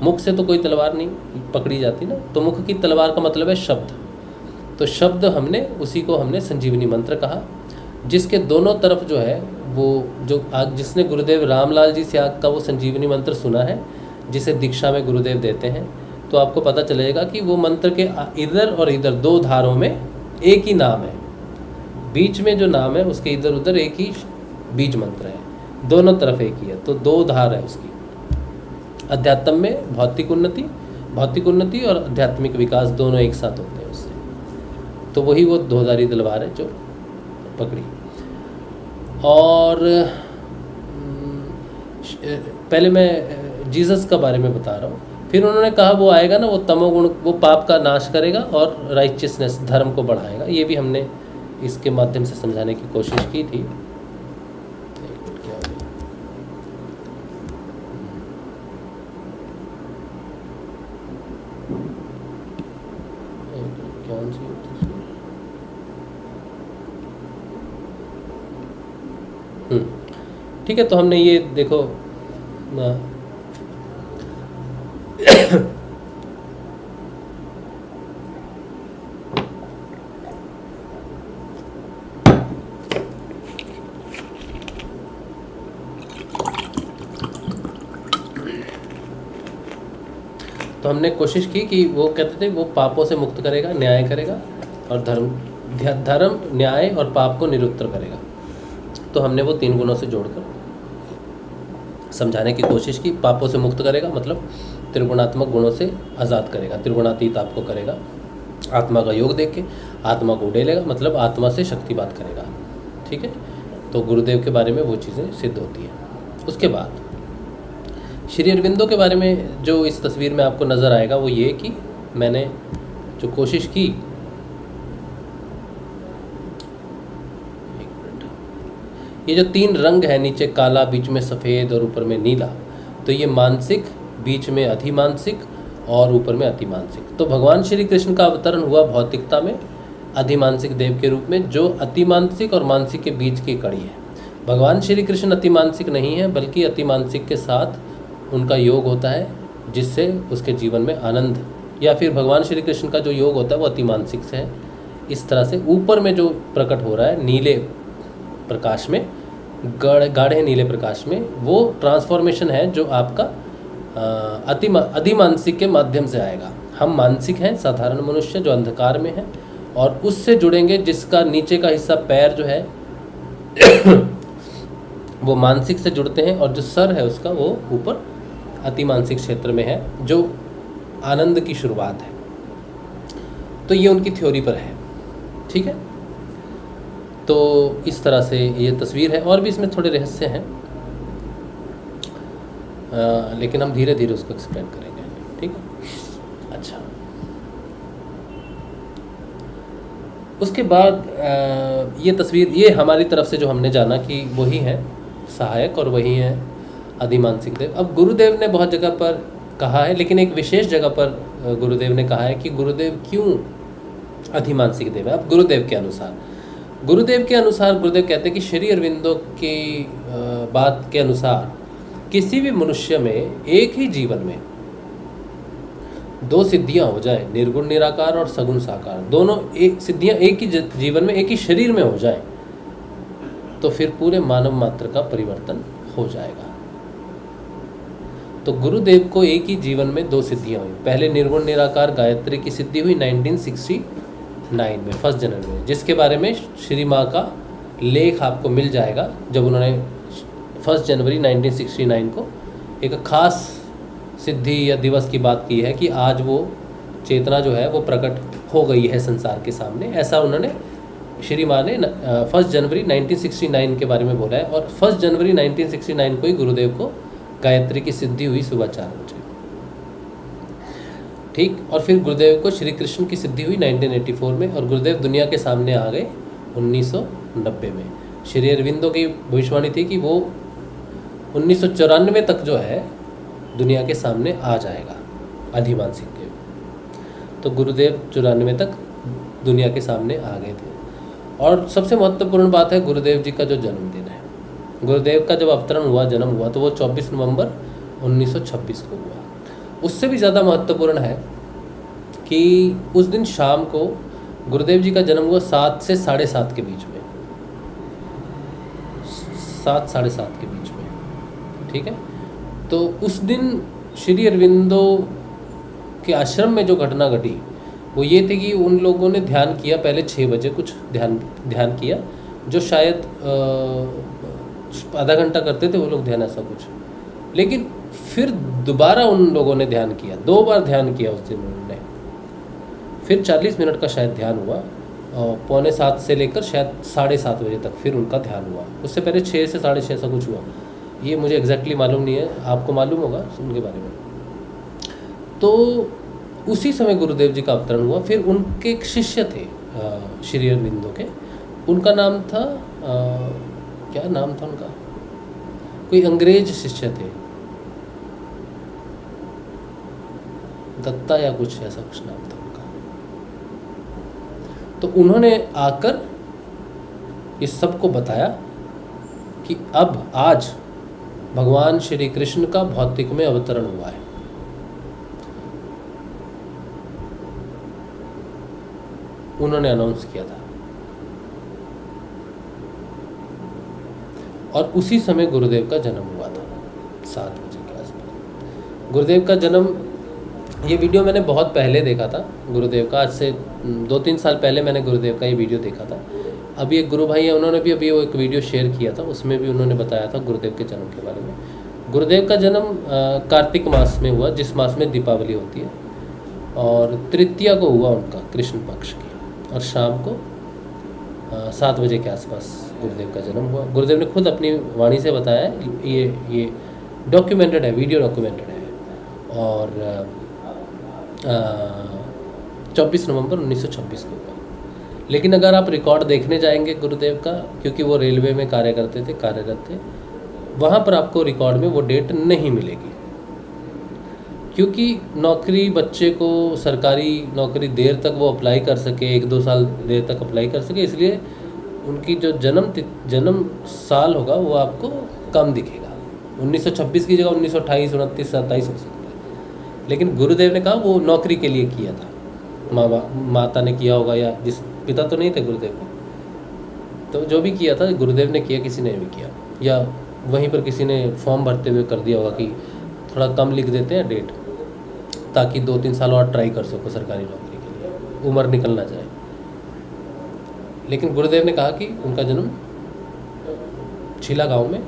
मुख से तो कोई तलवार नहीं पकड़ी जाती ना, तो मुख की तलवार का मतलब है शब्द। तो शब्द उसी को हमने संजीवनी मंत्र कहा, जिसके दोनों तरफ जो है वो जो जिसने गुरुदेव रामलाल जी स्याग का वो संजीवनी मंत्र सुना है, जिसे दीक्षा में गुरुदेव देते हैं, तो आपको पता चलेगा कि वो मंत्र के इधर और इधर 2 धारों में एक ही नाम है, बीच में जो नाम है उसके इधर उधर एक ही बीज मंत्र है, दोनों तरफ एक ही है, तो 2 धार है उसकी। अध्यात्म में भौतिक उन्नति और आध्यात्मिक विकास दोनों एक साथ होते हैं उससे, तो वही वो 2 धारी तलवार है जो पकड़ी। और पहले मैं जीसस का बारे में बता रहा हूँ, फिर उन्होंने कहा वो आएगा ना, वो तमोगुण, वो पाप का नाश करेगा और राइचियसनेस, धर्म को बढ़ाएगा। ये भी हमने इसके माध्यम से समझाने की कोशिश की थी। ठीक है, तो हमने ये देखो तो हमने कोशिश की कि वो कहते थे वो पापों से मुक्त करेगा, न्याय करेगा और धर्म न्याय और पाप को निरुत्तर करेगा। तो हमने वो 3 गुणों से जोड़कर समझाने की कोशिश की। पापों से मुक्त करेगा मतलब त्रिगुणात्मक गुणों से आज़ाद करेगा, त्रिगुणातीत आपको करेगा, आत्मा का योग देख के आत्मा को उड़ेलेगा, मतलब आत्मा से शक्तिपात करेगा। ठीक है, तो गुरुदेव के बारे में वो चीज़ें सिद्ध होती हैं। उसके बाद श्री अरविंदो के बारे में जो इस तस्वीर में आपको नज़र आएगा वो ये कि मैंने जो कोशिश की, ये जो 3 रंग है, नीचे काला, बीच में सफ़ेद और ऊपर में नीला, तो ये मानसिक, बीच में अधिमानसिक और ऊपर में अतिमानसिक। तो भगवान श्री कृष्ण का अवतरण हुआ भौतिकता में अधिमानसिक देव के रूप में, जो अतिमानसिक और मानसिक के बीच की कड़ी है। भगवान श्री कृष्ण अतिमानसिक नहीं है, बल्कि अतिमानसिक के साथ उनका योग होता है, जिससे उसके जीवन में आनंद, या फिर भगवान श्री कृष्ण का जो योग होता है वो अतिमानसिक से है। इस तरह से ऊपर में जो प्रकट हो रहा है नीले प्रकाश में, गाढ़े नीले प्रकाश में, वो ट्रांसफॉर्मेशन है जो आपका अधिमानसिक के माध्यम से आएगा। हम मानसिक हैं, साधारण मनुष्य जो अंधकार में है, और उससे जुड़ेंगे जिसका नीचे का हिस्सा पैर जो है वो मानसिक से जुड़ते हैं, और जो सर है उसका वो ऊपर अतिमानसिक क्षेत्र में है, जो आनंद की शुरुआत है। तो ये उनकी थ्योरी पर है। ठीक है, तो इस तरह से ये तस्वीर है, और भी इसमें थोड़े रहस्य हैं, लेकिन हम धीरे धीरे उसको एक्सप्लेन करेंगे। ठीक है, अच्छा, उसके बाद ये तस्वीर, ये हमारी तरफ से जो हमने जाना कि वही है सहायक और वही है अधिमानसिक देव। अब गुरुदेव ने बहुत जगह पर कहा है, लेकिन एक विशेष जगह पर गुरुदेव ने कहा है कि गुरुदेव क्यों अधिमानसिक देव है। अब गुरुदेव के अनुसार गुरुदेव कहते हैं कि श्री अरविंदो की बात के अनुसार किसी भी मनुष्य में एक ही जीवन में 2 सिद्धियां हो जाए, निर्गुण निराकार और सगुण साकार, दोनों एक सिद्धियां एक ही जीवन में, एक ही शरीर में हो जाए, तो फिर पूरे मानव मात्र का परिवर्तन हो जाएगा। तो गुरुदेव को एक ही जीवन में 2 सिद्धियां हुई। पहले निर्गुण निराकार गायत्री की सिद्धि हुई 1960 में 1 जनवरी में, जिसके बारे में श्री माँ का लेख आपको मिल जाएगा जब उन्होंने 1 जनवरी 1969 को एक खास सिद्धि या दिवस की बात की है कि आज वो चेतना जो है वो प्रकट हो गई है संसार के सामने। ऐसा उन्होंने श्री माँ ने 1 जनवरी 1969 के बारे में बोला है। और 1 जनवरी 1969 को ही गुरुदेव को गायत्री की सिद्धि हुई सुबह 4 बजे, ठीक। और फिर गुरुदेव को श्री कृष्ण की सिद्धि हुई 1984 में, और गुरुदेव दुनिया के सामने आ गए 1990 में। श्री अरविंदो की भविष्यवाणी थी कि वो 1994 तक जो है दुनिया के सामने आ जाएगा अधिमानसिक देव। तो गुरुदेव 94 तक दुनिया के सामने आ गए थे। और सबसे महत्वपूर्ण बात है गुरुदेव जी का जो जन्मदिन है। गुरुदेव का जब अवतरण हुआ, जन्म हुआ, तो वो 24 नवंबर 1926 को हुआ। उससे भी ज़्यादा महत्वपूर्ण है कि उस दिन शाम को गुरुदेव जी का जन्म हुआ 7 से 7:30 के बीच में, 7 साढ़े 7 के बीच में, ठीक है। तो उस दिन श्री अरविंदो के आश्रम में जो घटना घटी वो ये थी कि उन लोगों ने ध्यान किया, पहले 6 बजे कुछ ध्यान किया, जो शायद आधा घंटा करते थे वो लोग ध्यान, ऐसा कुछ। लेकिन फिर दोबारा उन लोगों ने ध्यान किया, 2 बार ध्यान किया उस दिन उन्होंने। फिर 40 मिनट का शायद ध्यान हुआ, और 6:45 से लेकर शायद 7:30 बजे तक फिर उनका ध्यान हुआ। उससे पहले 6 से 6:30 ऐसा कुछ हुआ, ये मुझे एग्जैक्टली मालूम नहीं है, आपको मालूम होगा उनके बारे में। तो उसी समय गुरुदेव जी का अवतरण हुआ। फिर उनके एक शिष्य थे श्री अरविंदो के, उनका नाम था क्या नाम था उनका, कोई अंग्रेज शिष्य थे, दत्ता या कुछ ऐसा कुछ नाम था उनका। तो उन्होंने आकर इस सब को बताया कि अब आज भगवान श्री कृष्ण का भौतिक में अवतरण हुआ है। उन्होंने अनाउंस किया था। और उसी समय गुरुदेव का जन्म हुआ था 7 बजे के आसपास। गुरुदेव का जन्म, ये वीडियो मैंने बहुत पहले देखा था गुरुदेव का, आज से 2-3 साल पहले मैंने गुरुदेव का ये वीडियो देखा था। अभी एक गुरु भाई है, उन्होंने भी अभी वो एक वीडियो शेयर किया था, उसमें भी उन्होंने बताया था गुरुदेव के जन्म के बारे में। गुरुदेव का जन्म कार्तिक मास में हुआ, जिस मास में दीपावली होती है, और तृतीया को हुआ उनका, कृष्ण पक्ष की, और शाम को 7 बजे के आसपास गुरुदेव का जन्म हुआ। गुरुदेव ने खुद अपनी वाणी से बताया है, ये डॉक्यूमेंटेड है, वीडियो डॉक्यूमेंटेड है। और 24 नवंबर 1926 को हुआ। लेकिन अगर आप रिकॉर्ड देखने जाएंगे गुरुदेव का, क्योंकि वो रेलवे में कार्यरत थे, वहाँ पर आपको रिकॉर्ड में वो डेट नहीं मिलेगी, क्योंकि नौकरी, बच्चे को सरकारी नौकरी देर तक वो अप्लाई कर सके, 1-2 साल देर तक अप्लाई कर सके, इसलिए उनकी जो जन्म साल होगा वो आपको कम दिखेगा। 1926 की जगह 1928, 29, 27 हो सकता है। लेकिन गुरुदेव ने कहा वो नौकरी के लिए किया था, माता ने किया होगा, या जिस पिता तो नहीं थे गुरुदेव को, तो जो भी किया था गुरुदेव ने किया, किसी ने भी किया, या वहीं पर किसी ने फॉर्म भरते हुए कर दिया होगा कि थोड़ा कम लिख देते हैं डेट, ताकि 2-3 साल और ट्राई कर सको सरकारी नौकरी के लिए, उम्र निकल ना जाए। लेकिन गुरुदेव ने कहा कि उनका जन्म छिला गांव में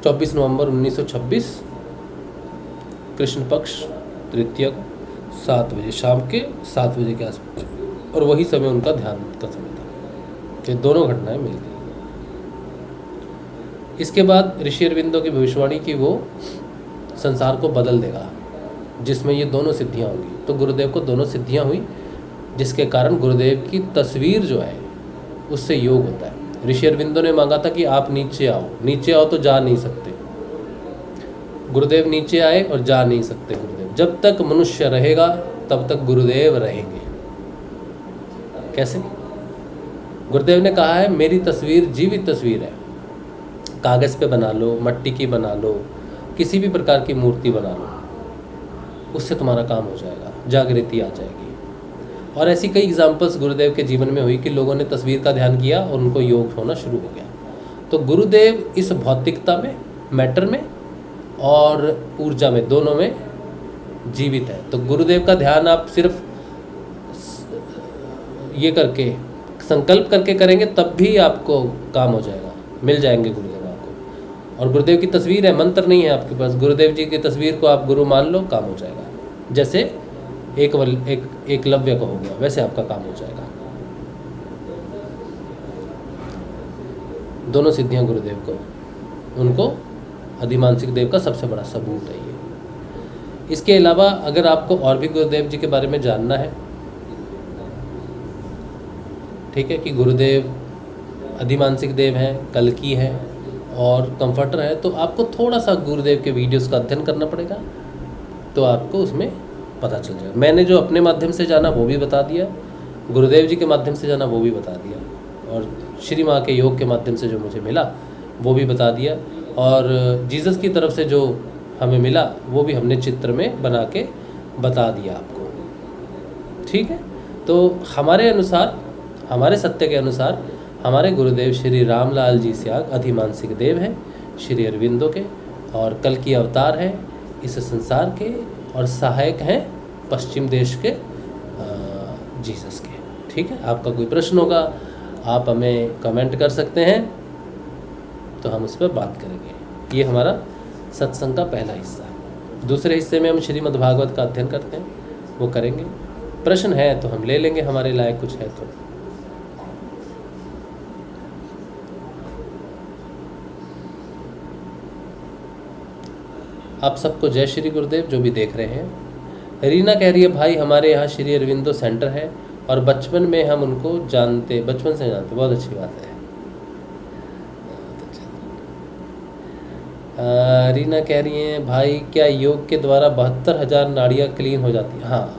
24 नवंबर 1926 कृष्ण पक्ष तृतीया को 7 बजे, शाम के 7 बजे के आसपास, और वही समय उनका ध्यान का समय था। ये दोनों घटनाएं मिलती हैं। इसके बाद ऋषि अरविंदो की भविष्यवाणी की वो संसार को बदल देगा, जिसमें ये दोनों सिद्धियां होंगी। तो गुरुदेव को दोनों सिद्धियां हुई, जिसके कारण गुरुदेव की तस्वीर जो है उससे योग होता है। ऋषि अरविंदो ने मांगा था कि आप नीचे आओ तो जा नहीं सकते। गुरुदेव नीचे आए और जा नहीं सकते गुरुदेव। जब तक मनुष्य रहेगा तब तक गुरुदेव रहेंगे। कैसे? गुरुदेव ने कहा है मेरी तस्वीर जीवित तस्वीर है, कागज़ पे बना लो, मट्टी की बना लो, किसी भी प्रकार की मूर्ति बना लो, उससे तुम्हारा काम हो जाएगा, जागृति आ जाएगी। और ऐसी कई एग्जाम्पल्स गुरुदेव के जीवन में हुई कि लोगों ने तस्वीर का ध्यान किया और उनको योग होना शुरू हो गया। तो गुरुदेव इस भौतिकता में, मैटर में और ऊर्जा में, दोनों में जीवित है। तो गुरुदेव का ध्यान आप सिर्फ ये करके संकल्प करके करेंगे तब भी आपको काम हो जाएगा, मिल जाएंगे गुरुदेव आपको। और गुरुदेव की तस्वीर है, मंत्र नहीं है आपके पास, गुरुदेव जी की तस्वीर को आप गुरु मान लो, काम हो जाएगा। जैसे एकलव्य को हो गया, वैसे आपका काम हो जाएगा। दोनों सिद्धियां गुरुदेव को, उनको अधिमानसिक देव का सबसे बड़ा सबूत है ये। इसके अलावा अगर आपको और भी गुरुदेव जी के बारे में जानना है, ठीक है, कि गुरुदेव अधिमानसिक देव हैं, कल्कि हैं और कंफर्टर है, तो आपको थोड़ा सा गुरुदेव के वीडियोस का अध्ययन करना पड़ेगा, तो आपको उसमें पता चल जाएगा। मैंने जो अपने माध्यम से जाना वो भी बता दिया, गुरुदेव जी के माध्यम से जाना वो भी बता दिया, और श्री माँ के योग के माध्यम से जो मुझे मिला वो भी बता दिया, और जीसस की तरफ से जो हमें मिला वो भी हमने चित्र में बना के बता दिया आपको, ठीक है। तो हमारे अनुसार, हमारे सत्य के अनुसार हमारे गुरुदेव श्री रामलाल जी स्याग अधिमानसिक देव हैं, श्री अरविंदो के, और कल की अवतार हैं इस संसार के, और सहायक हैं पश्चिम देश के जीसस के, ठीक है। आपका कोई प्रश्न होगा आप हमें कमेंट कर सकते हैं, तो हम उस पर बात करेंगे। ये हमारा सत्संग का पहला हिस्सा। दूसरे हिस्से में हम श्रीमद् भागवत का अध्ययन करते हैं, वो करेंगे। प्रश्न है तो हम ले लेंगे, हमारे लायक कुछ है तो। आप सबको जय श्री गुरुदेव जो भी देख रहे हैं। रीना कह रही है भाई हमारे यहाँ श्री अरविंदो सेंटर है और बचपन में हम उनको जानते, बचपन से जानते, बहुत अच्छी बात है। रीना कह रही हैं भाई क्या योग के द्वारा 72,000 नाड़ियाँ क्लीन हो जाती हैं? हाँ,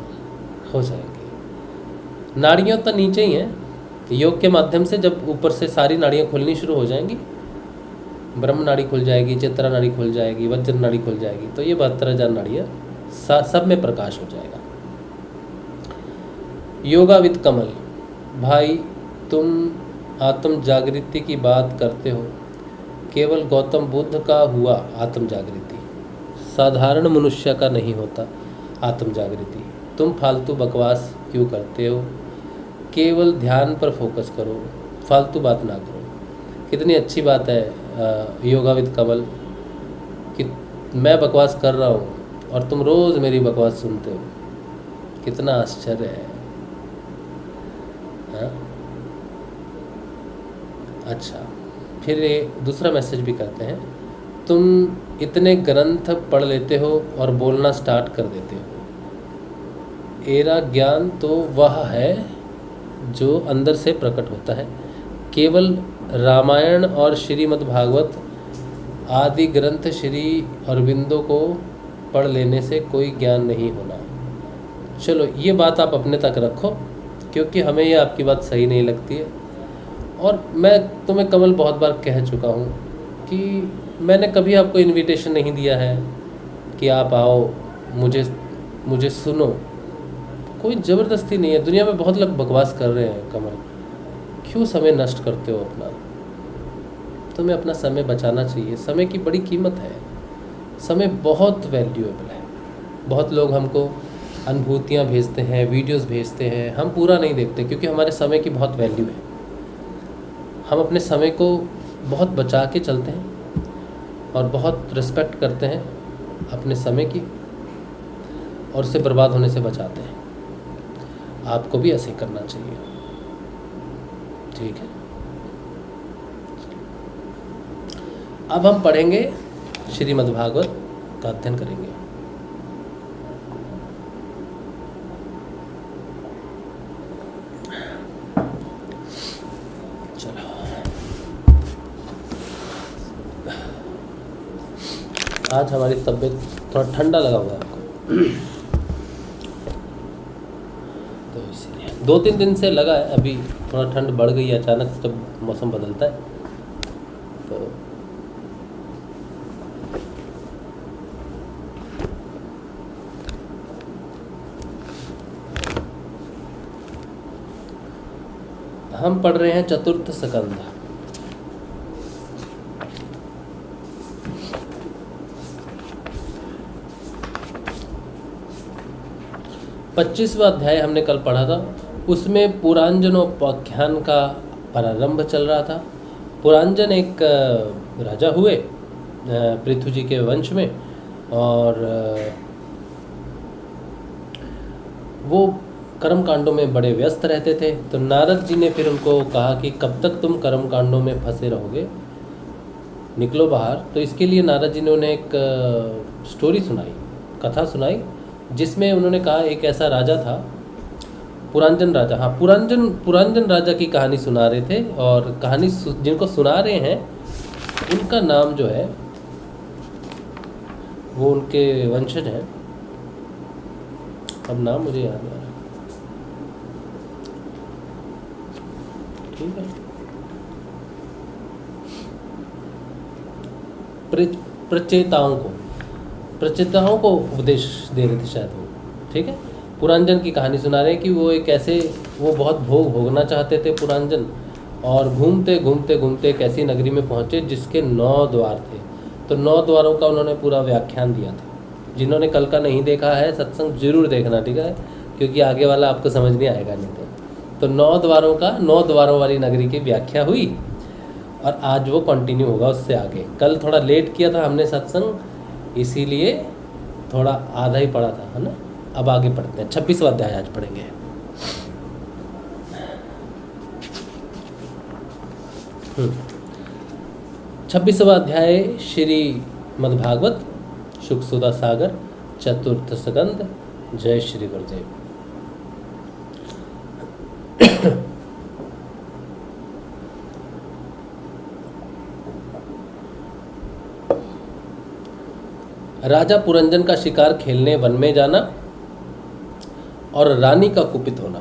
हो जाएंगी। नाड़ियाँ तो नीचे ही हैं, योग के माध्यम से जब ऊपर से सारी नाड़ियाँ खुलनी शुरू हो जाएंगी, ब्रह्म नाड़ी खुल जाएगी, चित्रा नाड़ी खुल जाएगी, वज्र नाड़ी खुल जाएगी, तो ये 72,000 नाड़ियाँ सब में प्रकाश हो जाएगा। योगा विद कमल, भाई तुम आत्म जागृति की बात करते हो, केवल गौतम बुद्ध का हुआ आत्म जागृति, साधारण मनुष्य का नहीं होता आत्म जागृति। तुम फालतू बकवास क्यों करते हो, केवल ध्यान पर फोकस करो, फालतू बात ना करो। कितनी अच्छी बात है योगा विद कमल कि मैं बकवास कर रहा हूँ और तुम रोज़ मेरी बकवास सुनते हो, कितना आश्चर्य है। हाँ? अच्छा, फिर ये दूसरा मैसेज भी करते हैं, तुम इतने ग्रंथ पढ़ लेते हो और बोलना स्टार्ट कर देते हो। एरा ज्ञान तो वह है जो अंदर से प्रकट होता है, केवल रामायण और श्रीमद् भागवत आदि ग्रंथ श्री अरविंदो को पढ़ लेने से कोई ज्ञान नहीं होना। चलो ये बात आप अपने तक रखो, क्योंकि हमें ये आपकी बात सही नहीं लगती है। और मैं तुम्हें कमल बहुत बार कह चुका हूँ कि मैंने कभी आपको इनविटेशन नहीं दिया है कि आप आओ मुझे सुनो, कोई ज़बरदस्ती नहीं है। दुनिया में बहुत लोग बकवास कर रहे हैं कमल, क्यों समय नष्ट करते हो अपना? तुम्हें अपना समय बचाना चाहिए, समय की बड़ी कीमत है, समय बहुत वैल्यूएबल है। बहुत लोग हमको अनुभूतियाँ भेजते हैं, वीडियोस भेजते हैं, हम पूरा नहीं देखते क्योंकि हमारे समय की बहुत वैल्यू है। हम अपने समय को बहुत बचा के चलते हैं और बहुत रिस्पेक्ट करते हैं अपने समय की, और उससे बर्बाद होने से बचाते हैं। आपको भी ऐसे करना चाहिए, ठीक है। अब हम पढ़ेंगे श्रीमद् भागवत का अध्ययन करेंगे। चलो, आज हमारी तबीयत थोड़ा ठंडा लगा हुआ है आपको तो इसीलिए 2-3 दिन से लगा है। अभी थोड़ा ठंड बढ़ गई है अचानक जब मौसम बदलता है तो हम पढ़ रहे हैं चतुर्थ स्कंध। पच्चीसवां अध्याय हमने कल पढ़ा था, उसमें पुरांजनोपाख्यान का प्रारंभ चल रहा था। पुरांजन एक राजा हुए पृथु जी के वंश में, और वो कर्म कांडों में बड़े व्यस्त रहते थे। तो नारद जी ने फिर उनको कहा कि कब तक तुम कर्म कांडों में फंसे रहोगे, निकलो बाहर। तो इसके लिए नारद जी ने उन्हें एक स्टोरी सुनाई, कथा सुनाई, जिसमें उन्होंने कहा एक ऐसा राजा था, पुरांजन राजा। हाँ, पुरांजन राजा की कहानी सुना रहे थे, और कहानी जिनको सुना रहे हैं उनका नाम जो है वो उनके वंशज हैं। अब नाम मुझे याद नहीं आ रहा, ठीक है। प्रचेताओं को उपदेश दे रहे थे शायद वो, ठीक है। पुरांजन की कहानी सुना रहे हैं कि वो एक ऐसे, वो बहुत भोग भोगना चाहते थे पुरांजन, और घूमते घूमते घूमते एक ऐसी नगरी में पहुँचे जिसके 9 द्वार थे। तो 9 द्वारों का उन्होंने पूरा व्याख्यान दिया था। जिन्होंने कल का नहीं देखा है सत्संग जरूर देखना, ठीक है, क्योंकि आगे वाला आपको समझ नहीं आएगा नहीं तो 9 द्वारों का, 9 द्वारों वाली नगरी की व्याख्या हुई, और आज वो कंटिन्यू होगा उससे आगे। कल थोड़ा लेट किया था हमने सत्संग, इसीलिए थोड़ा आधा ही पढ़ा था, है ना। अब आगे पढ़ते हैं, 26वां अध्याय आज पढ़ेंगे। छब्बीसवां अध्याय श्रीमद्भागवत शुकसुधा सागर चतुर्थ स्कंद। जय श्री गुरुदेव। राजा पुरंजन का शिकार खेलने वन में जाना और रानी का कुपित होना।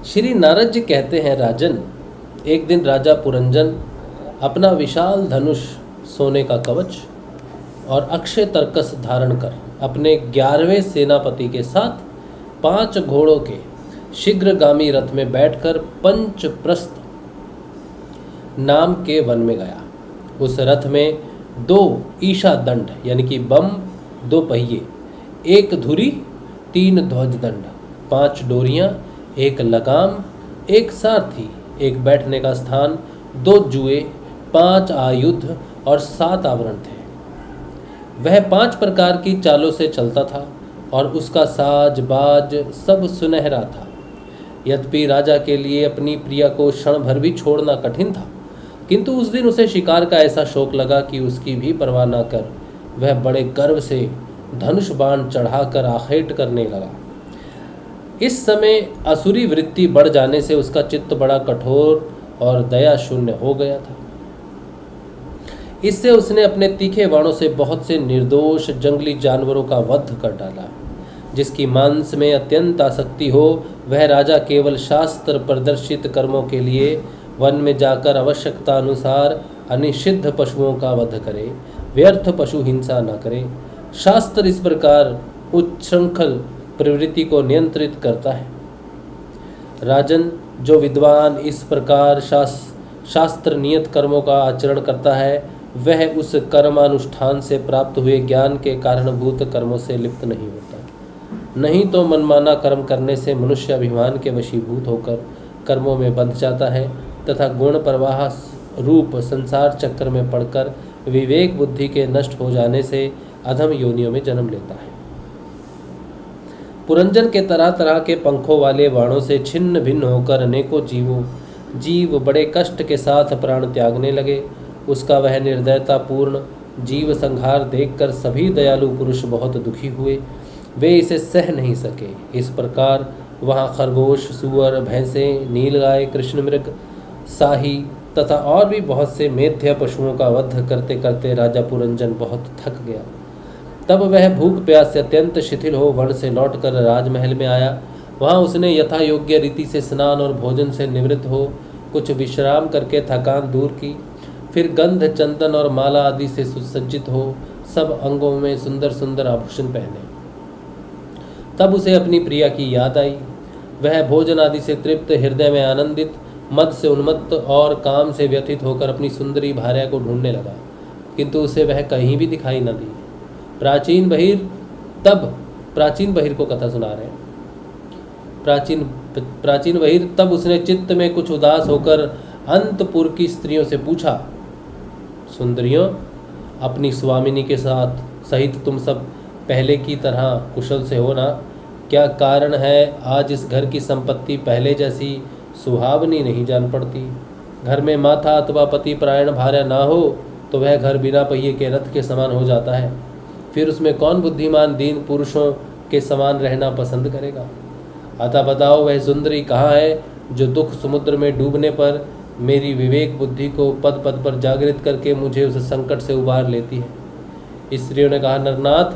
श्री नारद जी कहते हैं, राजन, एक दिन राजा पुरंजन अपना विशाल धनुष, सोने का कवच और अक्षय तर्कस धारण कर अपने 11वें सेनापति के साथ 5 घोड़ों के शीघ्रगामी रथ में बैठकर पंचप्रस्थ नाम के वन में गया। उस रथ में 2 ईशा दंड यानी कि बम, 2 पहिए, 1 धुरी, 3 ध्वज दंड, 5 डोरियां, 1 लगाम, 1 सारथी, 1 बैठने का स्थान, 2 जुए, 5 आयुध और 7 आवरण थे। वह 5 प्रकार की चालों से चलता था और उसका साज बाज सब सुनहरा था। यद्यपि राजा के लिए अपनी प्रिया को क्षण भर भी छोड़ना कठिन था, किंतु उस दिन उसे शिकार का ऐसा शौक लगा कि उसकी भी परवाह न कर वह बड़े गर्व से धनुष बाण चढ़ाकर आखेट करने लगा। इस समय असुरी वृत्ति बढ़ जाने से उसका चित्त बड़ा कठोर और दया शून्य हो गया था। इससे उसने अपने तीखे बाणों से बहुत से निर्दोष जंगली जानवरों का वध कर डाला। जिसकी मांस में अत्यंत आसक्ति हो वह राजा केवल शास्त्र प्रदर्शित कर्मों के लिए वन में जाकर आवश्यकता अनुसार अनिषिद्ध पशुओं का वध करे, व्यर्थ पशु हिंसा न करे। शास्त्र इस प्रकार उच्छृंखल प्रवृत्ति को नियंत्रित करता है। राजन, जो विद्वान इस प्रकार शास्त्र नियत कर्मों का आचरण करता है वह उस कर्मानुष्ठान से प्राप्त हुए ज्ञान के कारणभूत कर्मों से लिप्त नहीं होता। नहीं तो मनमाना कर्म करने से मनुष्य अभिमान के वशीभूत होकर कर्मों में बंध जाता है तथा गुण प्रवाह रूप संसार चक्र में पड़कर विवेक बुद्धि के नष्ट हो जाने से अधम योनियों में जन्म लेता है। पुरंजन के तरह तरह के पंखों वाले बाणों से छिन्न भिन्न होकर अनेकों जीव बड़े कष्ट के साथ प्राण त्यागने लगे। उसका वह निर्दयतापूर्ण जीव संहार देखकर सभी दयालु पुरुष बहुत दुखी हुए, वे इसे सह नहीं सके। इस प्रकार वहाँ खरगोश, सुअर, भैंसें, नीलगाय, कृष्ण मृग, साही तथा और भी बहुत से मेध्य पशुओं का वध करते करते राजा पुरंजन बहुत थक गया। तब वह भूख प्यास से अत्यंत शिथिल हो वन से लौटकर राजमहल में आया। वहाँ उसने यथा योग्य रीति से स्नान और भोजन से निवृत्त हो कुछ विश्राम करके थकान दूर की। फिर गंध, चंदन और माला आदि से सुसज्जित हो सब अंगों में सुंदर सुंदर आभूषण पहने। तब उसे अपनी प्रिया की याद आई। वह भोजन आदि से तृप्त, हृदय में आनंदित, मद से उन्मत्त और काम से व्यथित होकर अपनी सुंदरी भार्या को ढूंढने लगा, किंतु उसे वह कहीं भी दिखाई न दी। प्राचीन बहिर तब प्राचीन बहिर को कथा सुना रहे हैं। प्राचीन बहिर, तब उसने चित्त में कुछ उदास होकर अंतपुर की स्त्रियों से पूछा, सुंदरियों, अपनी स्वामिनी के साथ सहित तुम सब पहले की तरह कुशल से हो ना? क्या कारण है आज इस घर की संपत्ति पहले जैसी सुहावनी नहीं जान पड़ती? घर में माता अथवा पति परायण भार्या ना हो तो वह घर बिना पहिए के रथ के समान हो जाता है। फिर उसमें कौन बुद्धिमान दीन पुरुषों के समान रहना पसंद करेगा? अतः बताओ, वह सुंदरी कहाँ है जो दुख समुद्र में डूबने पर मेरी विवेक बुद्धि को पद पद पर जागृत करके मुझे उस संकट से उबार लेती है? स्त्रियों ने कहा, नरनाथ,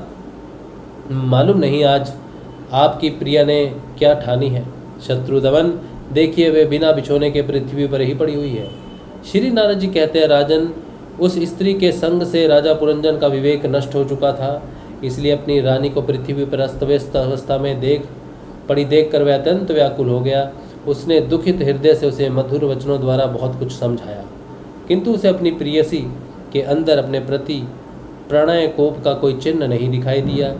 मालूम नहीं आज आपकी प्रिया ने क्या ठानी है। शत्रुदमन, देखिए वे बिना बिछोने के पृथ्वी पर ही पड़ी हुई है। श्री नारद जी कहते हैं, राजन, उस स्त्री के संग से राजा पुरंजन का विवेक नष्ट हो चुका था, इसलिए अपनी रानी को पृथ्वी पर अस्त व्यस्त अवस्था में देख कर वह अत्यंत व्याकुल हो गया। उसने दुखित हृदय से उसे मधुर वचनों द्वारा बहुत कुछ समझाया, किंतु उसे अपनी प्रियसी के अंदर अपने प्रति प्रणय कोप का कोई चिन्ह नहीं दिखाई दिया।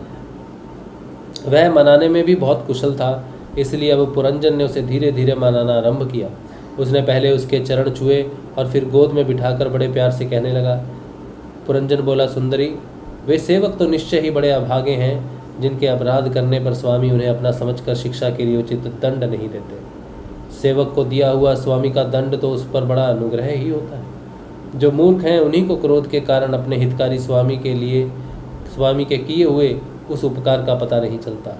वह मनाने में भी बहुत कुशल था, इसलिए अब पुरंजन ने उसे धीरे धीरे मनाना आरंभ किया। उसने पहले उसके चरण छुए और फिर गोद में बिठाकर बड़े प्यार से कहने लगा। पुरंजन बोला, सुंदरी, वे सेवक तो निश्चय ही बड़े अभागे हैं जिनके अपराध करने पर स्वामी उन्हें अपना समझकर शिक्षा के लिए उचित दंड नहीं देते। सेवक को दिया हुआ स्वामी का दंड तो उस पर बड़ा अनुग्रह ही होता है। जो मूर्ख हैं उन्हीं को क्रोध के कारण अपने हितकारी स्वामी के किए हुए उस उपकार का पता नहीं चलता।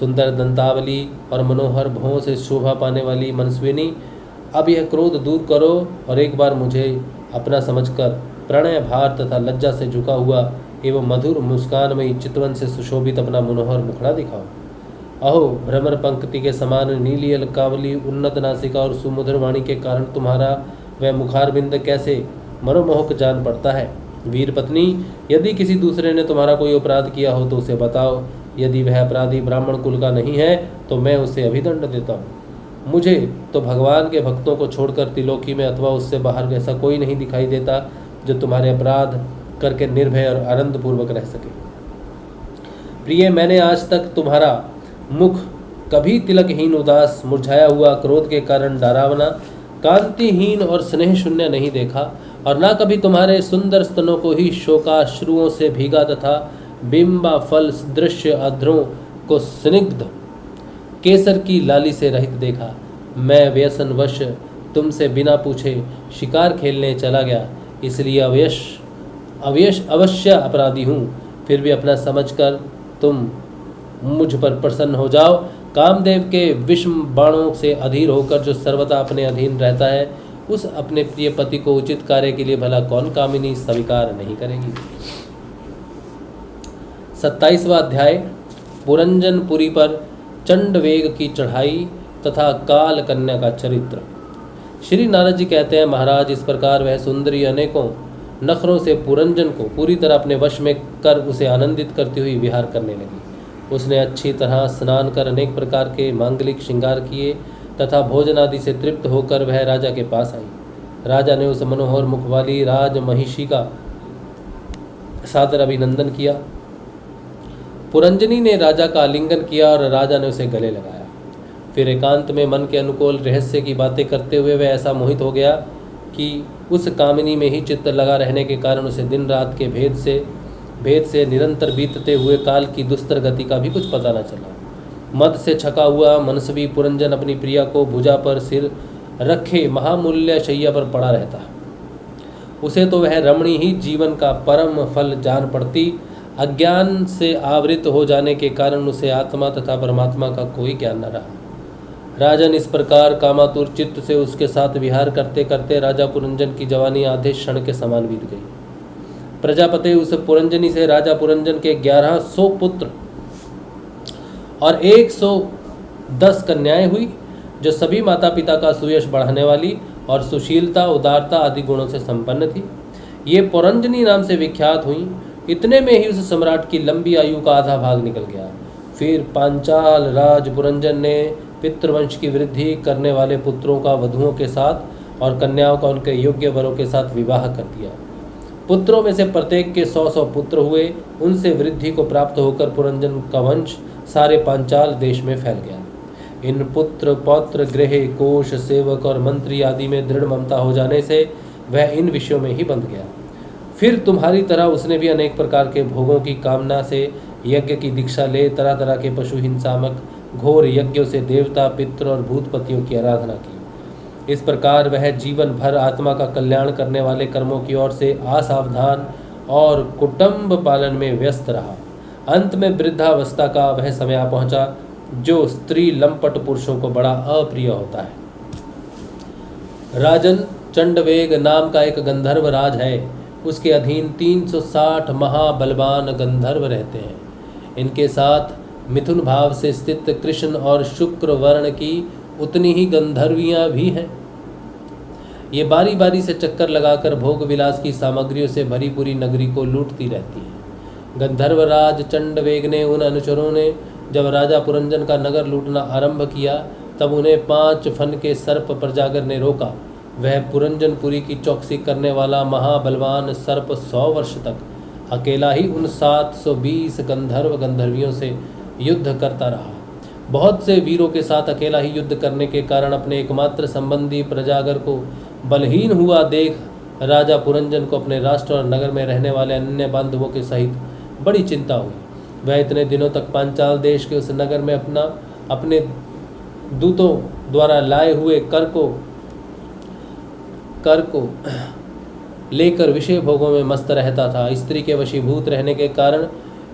सुंदर दंतावली और मनोहर भवों से शोभा पाने वाली मनस्विनी, अब यह क्रोध दूर करो और एक बार मुझे अपना समझकर प्रणय भार तथा लज्जा से झुका हुआ एवं मधुर मुस्कानमयी चितवन से सुशोभित अपना मनोहर मुखड़ा दिखाओ। अहो, भ्रमर पंक्ति के समान नीली अलकावली, उन्नत नासिका और सुमधुर वाणी के कारण तुम्हारा वह मुखारबिंद कैसे मनोमोहक जान पड़ता है। वीर पत्नी, यदि किसी दूसरे ने तुम्हारा कोई अपराध किया हो तो उसे बताओ। यदि वह अपराधी ब्राह्मण कुल का नहीं है तो मैं उसे अभिदंड देता हूँ। मुझे तो भगवान के भक्तों को छोड़कर त्रिलोकी में अथवा उससे बाहर ऐसा कोई नहीं दिखाई देता जो तुम्हारे अपराध करके निर्भय और आनंदपूर्वक रह सके। प्रिय, मैंने आज तक तुम्हारा मुख कभी तिलकहीन, उदास, मुरझाया हुआ, क्रोध के कारण डरावना, कांतिहीन और स्नेह शून्य नहीं देखा, और ना कभी तुम्हारे सुंदर स्तनों को ही शोकाश्रुओं से भीगा तथा बिंबा फल दृश्य अध्रों को स्निग्ध केसर की लाली से रहित देखा। मैं व्यसनवश तुमसे बिना पूछे शिकार खेलने चला गया, इसलिए अवश्य अपराधी हूँ। फिर भी अपना समझकर तुम मुझ पर प्रसन्न हो जाओ। कामदेव के विषम बाणों से अधीर होकर जो सर्वदा अपने अधीन रहता है, उस अपने प्रिय पति को उचित कार्य के लिए भला कौन कामिनी स्वीकार नहीं करेगी। 27वां अध्याय, पुरंजनपुरी पर चंडवेग की चढ़ाई तथा काल कन्या का चरित्र। श्री नारद जी कहते हैं, महाराज, इस प्रकार वह सुंदरी अनेकों नखरों से पुरंजन को पूरी तरह अपने वश में कर उसे आनंदित करती हुई विहार करने लगी। उसने अच्छी तरह स्नान कर अनेक प्रकार के मांगलिक श्रृंगार किए तथा भोजन आदि से तृप्त होकर वह राजा के पास आई। राजा ने उस मनोहर मुख वाली राज महिषी का सादर अभिनंदन किया। पुरंजनी ने राजा का आलिंगन किया और राजा ने उसे गले लगाया। फिर एकांत में मन के अनुकूल रहस्य की बातें करते हुए वह ऐसा मोहित हो गया कि उस कामिनी में ही चित्त लगा रहने के कारण उसे दिन रात के भेद से निरंतर बीतते हुए काल की दुस्तर गति का भी कुछ पता न चला। मद से छका हुआ मनस्वी पुरंजन अपनी प्रिया को भुजा पर सिर रखे महामूल्य शैया पर पड़ा रहता। उसे तो वह रमणी ही जीवन का परम फल जान पड़ती। अज्ञान से आवृत हो जाने के कारण उसे आत्मा तथा परमात्मा का कोई ज्ञान न रहा। राजन इस प्रकार कामातुर चित्त से उसके साथ विहार करते करते राजा पुरंजन की जवानी आधे क्षण के समान बीत गई। प्रजापति उस पुरंजनी से राजा पुरंजन के 1100 पुत्र और 110 कन्याएं हुई, जो सभी माता पिता का सुयश बढ़ाने वाली और सुशीलता, उदारता आदि गुणों से संपन्न थी। ये पुरंजनी नाम से विख्यात हुई। इतने में ही उस सम्राट की लंबी आयु का आधा भाग निकल गया। फिर पांचाल राज पुरंजन ने पितृवंश की वृद्धि करने वाले पुत्रों का वधुओं के साथ और कन्याओं का उनके योग्य वरों के साथ विवाह कर दिया। पुत्रों में से प्रत्येक के 100-100 पुत्र हुए। उनसे वृद्धि को प्राप्त होकर पुरंजन का वंश सारे पांचाल देश में फैल गया। इन पुत्र पौत्र गृह कोश सेवक और मंत्री आदि में दृढ़ ममता हो जाने से वह इन विषयों में ही बंध गया। फिर तुम्हारी तरह उसने भी अनेक प्रकार के भोगों की कामना से यज्ञ की दीक्षा ले तरह तरह के पशु हिंसामक घोर यज्ञों से देवता पितृ और भूतपतियों की आराधना की। इस प्रकार वह जीवन भर आत्मा का कल्याण करने वाले कर्मों की ओर से असावधान और कुटुंब पालन में व्यस्त रहा। अंत में वृद्धावस्था का वह समय आ पहुंचा जो स्त्री लंपट पुरुषों को बड़ा अप्रिय होता है। राजन चंडवेग नाम का एक गंधर्व राज है। उसके अधीन 360 महाबलवान गंधर्व रहते हैं। इनके साथ मिथुन भाव से स्थित कृष्ण और शुक्र वर्ण की उतनी ही गंधर्वियाँ भी हैं। ये बारी बारी से चक्कर लगाकर भोग विलास की सामग्रियों से भरी पूरी नगरी को लूटती रहती है। गंधर्वराज चंडवेग ने उन अनुचरों ने जब राजा पुरंजन का नगर लूटना आरंभ किया तब उन्हें 5 फन के सर्प प्रजागर ने रोका। वह पुरंजनपुरी की चौकसी करने वाला महाबलवान सर्प 100 वर्ष तक अकेला ही उन 720 गंधर्व गंधर्वियों से युद्ध करता रहा। बहुत से वीरों के साथ अकेला ही युद्ध करने के कारण अपने एकमात्र संबंधी प्रजागर को बलहीन हुआ देख राजा पुरंजन को अपने राष्ट्र और नगर में रहने वाले अन्य बांधवों के सहित बड़ी चिंता हुई। वह इतने दिनों तक पांचाल देश के उस नगर में अपने दूतों द्वारा लाए हुए कर को लेकर विषय भोगों में मस्त रहता था। स्त्री के वशीभूत रहने के कारण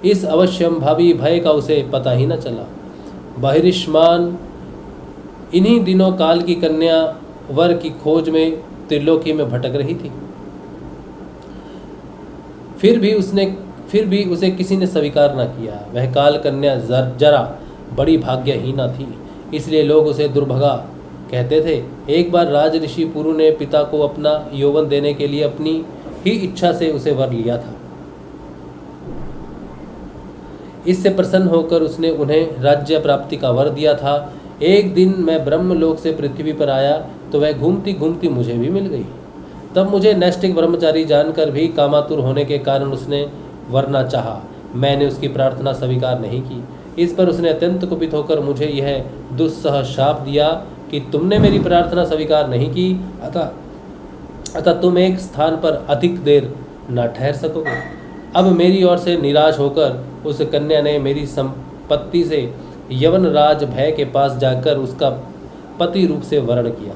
इस अवश्यंभावी भय का उसे पता ही न चला। बहिरिश्मान इन्हीं दिनों काल की कन्या वर की खोज में त्रिलोकी में भटक रही थी। फिर भी उसे किसी ने स्वीकार न किया। वह काल कन्या जरा बड़ी भाग्यहीना थी, इसलिए लोग उसे दुर्भगा कहते थे। एक बार राज ऋषि पुरु ने पिता को अपना यौवन देने के लिए अपनी ही इच्छा से उसे वर लिया था। इससे प्रसन्न होकर उसने उन्हें राज्य प्राप्ति का वर दिया था। एक दिन मैं ब्रह्मलोक से पृथ्वी पर आया तो वह घूमती घूमती मुझे भी मिल गई। तब मुझे नैष्टिक ब्रह्मचारी जानकर भी कामातुर होने के कारण उसने वरना चाहा। मैंने उसकी प्रार्थना स्वीकार नहीं की। इस पर उसने अत्यंत कुपित होकर मुझे यह दुस्सह शाप दिया कि तुमने मेरी प्रार्थना स्वीकार नहीं की, अतः तुम एक स्थान पर अधिक देर न ठहर सकोगे। अब मेरी ओर से निराश होकर उस कन्या ने मेरी संपत्ति से यवन राज भय के पास जाकर उसका पति रूप से वर्ण किया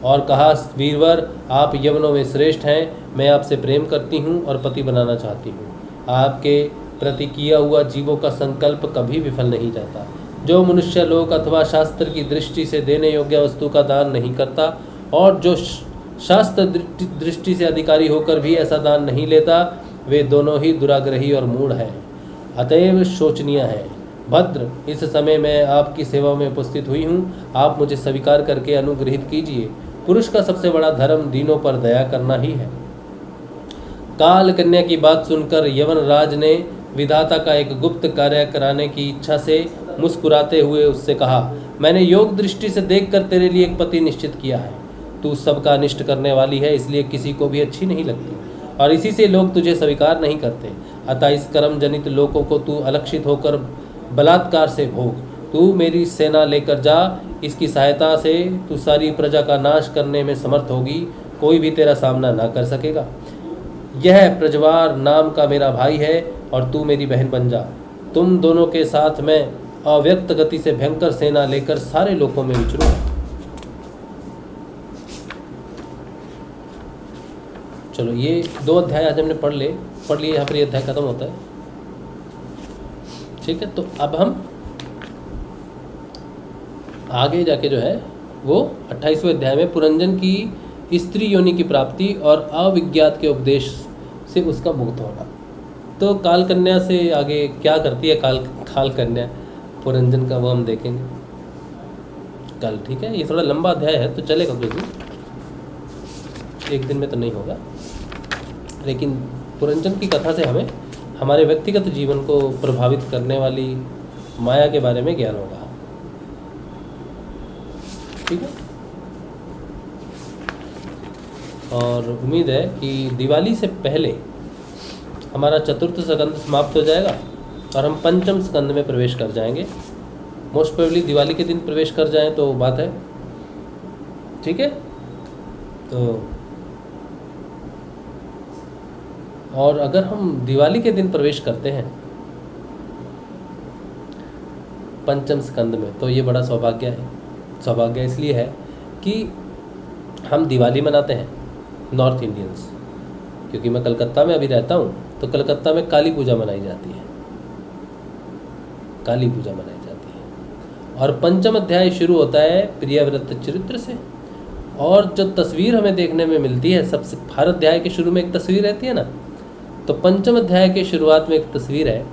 और कहा, वीरवर, आप यवनों में श्रेष्ठ हैं। मैं आपसे प्रेम करती हूँ और पति बनाना चाहती हूँ। आपके प्रति किया हुआ जीवों का संकल्प कभी विफल नहीं जाता। जो मनुष्य लोक अथवा शास्त्र की दृष्टि से देने योग्य वस्तु का दान नहीं करता और जो शास्त्र दृष्टि से अधिकारी होकर भी ऐसा दान नहीं लेता, वे दोनों ही दुराग्रही और मूढ़ हैं, अतएव शोचनीय हैं। भद्र, इस समय मैं आपकी सेवा में उपस्थित हुई हूँ। आप मुझे स्वीकार करके अनुग्रहित कीजिए। पुरुष का सबसे बड़ा धर्म दीनों पर दया करना ही है। काल कन्या की बात सुनकर यवन राज ने विधाता का एक गुप्त कार्य कराने की इच्छा से मुस्कुराते हुए उससे कहा, मैंने योग दृष्टि से देखकर तेरे लिए एक पति निश्चित किया है। तू सबका अनिष्ट करने वाली है, इसलिए किसी को भी अच्छी नहीं लगती और इसी से लोग तुझे स्वीकार नहीं करते। अतः इस कर्म जनित लोगों को तू अलक्षित होकर बलात्कार से भोग। तू मेरी सेना लेकर जा। इसकी सहायता से तू सारी प्रजा का नाश करने में समर्थ होगी। कोई भी तेरा सामना ना कर सकेगा। यह प्रजवार नाम का मेरा भाई है और तू मेरी बहन बन जा। तुम दोनों के साथ मैं अव्यक्त गति से भयंकर सेना लेकर सारे लोकों में विचरूंगा। चलो, ये 2 अध्याय आज हमने पढ़ लिए। यहाँ पर ये अध्याय खत्म होता है। ठीक है, तो अब हम आगे जाके जो है वो 28वें अध्याय में पुरंजन की स्त्री योनि की प्राप्ति और अविज्ञात के उपदेश से उसका मुक्त होना। तो काल कन्या से आगे क्या करती है काल कन्या पुरंजन का, वो हम देखेंगे कल। ठीक है, ये थोड़ा लंबा अध्याय है तो चलेगा कुछ दिन, एक दिन में तो नहीं होगा, लेकिन पुरंजन की कथा से हमें हमारे व्यक्तिगत जीवन को प्रभावित करने वाली माया के बारे में ज्ञान होगा। ठीक है, और उम्मीद है कि दिवाली से पहले हमारा चतुर्थ स्कंद समाप्त हो जाएगा और हम पंचम स्कंद में प्रवेश कर जाएंगे। मोस्ट प्रोबेबली दिवाली के दिन प्रवेश कर जाएं तो बात है, ठीक है। तो और अगर हम दिवाली के दिन प्रवेश करते हैं पंचम स्कंद में तो ये बड़ा सौभाग्य है। सौभाग्य इसलिए है कि हम दिवाली मनाते हैं नॉर्थ इंडियंस, क्योंकि मैं कलकत्ता में अभी रहता हूँ, तो कलकत्ता में काली पूजा मनाई जाती है, काली पूजा मनाई जाती है। और पंचम अध्याय शुरू होता है प्रियव्रत चरित्र से। और जो तस्वीर हमें देखने में मिलती है, सबसे हर अध्याय के शुरू में एक तस्वीर रहती है ना, तो पंचम अध्याय के शुरुआत में एक तस्वीर है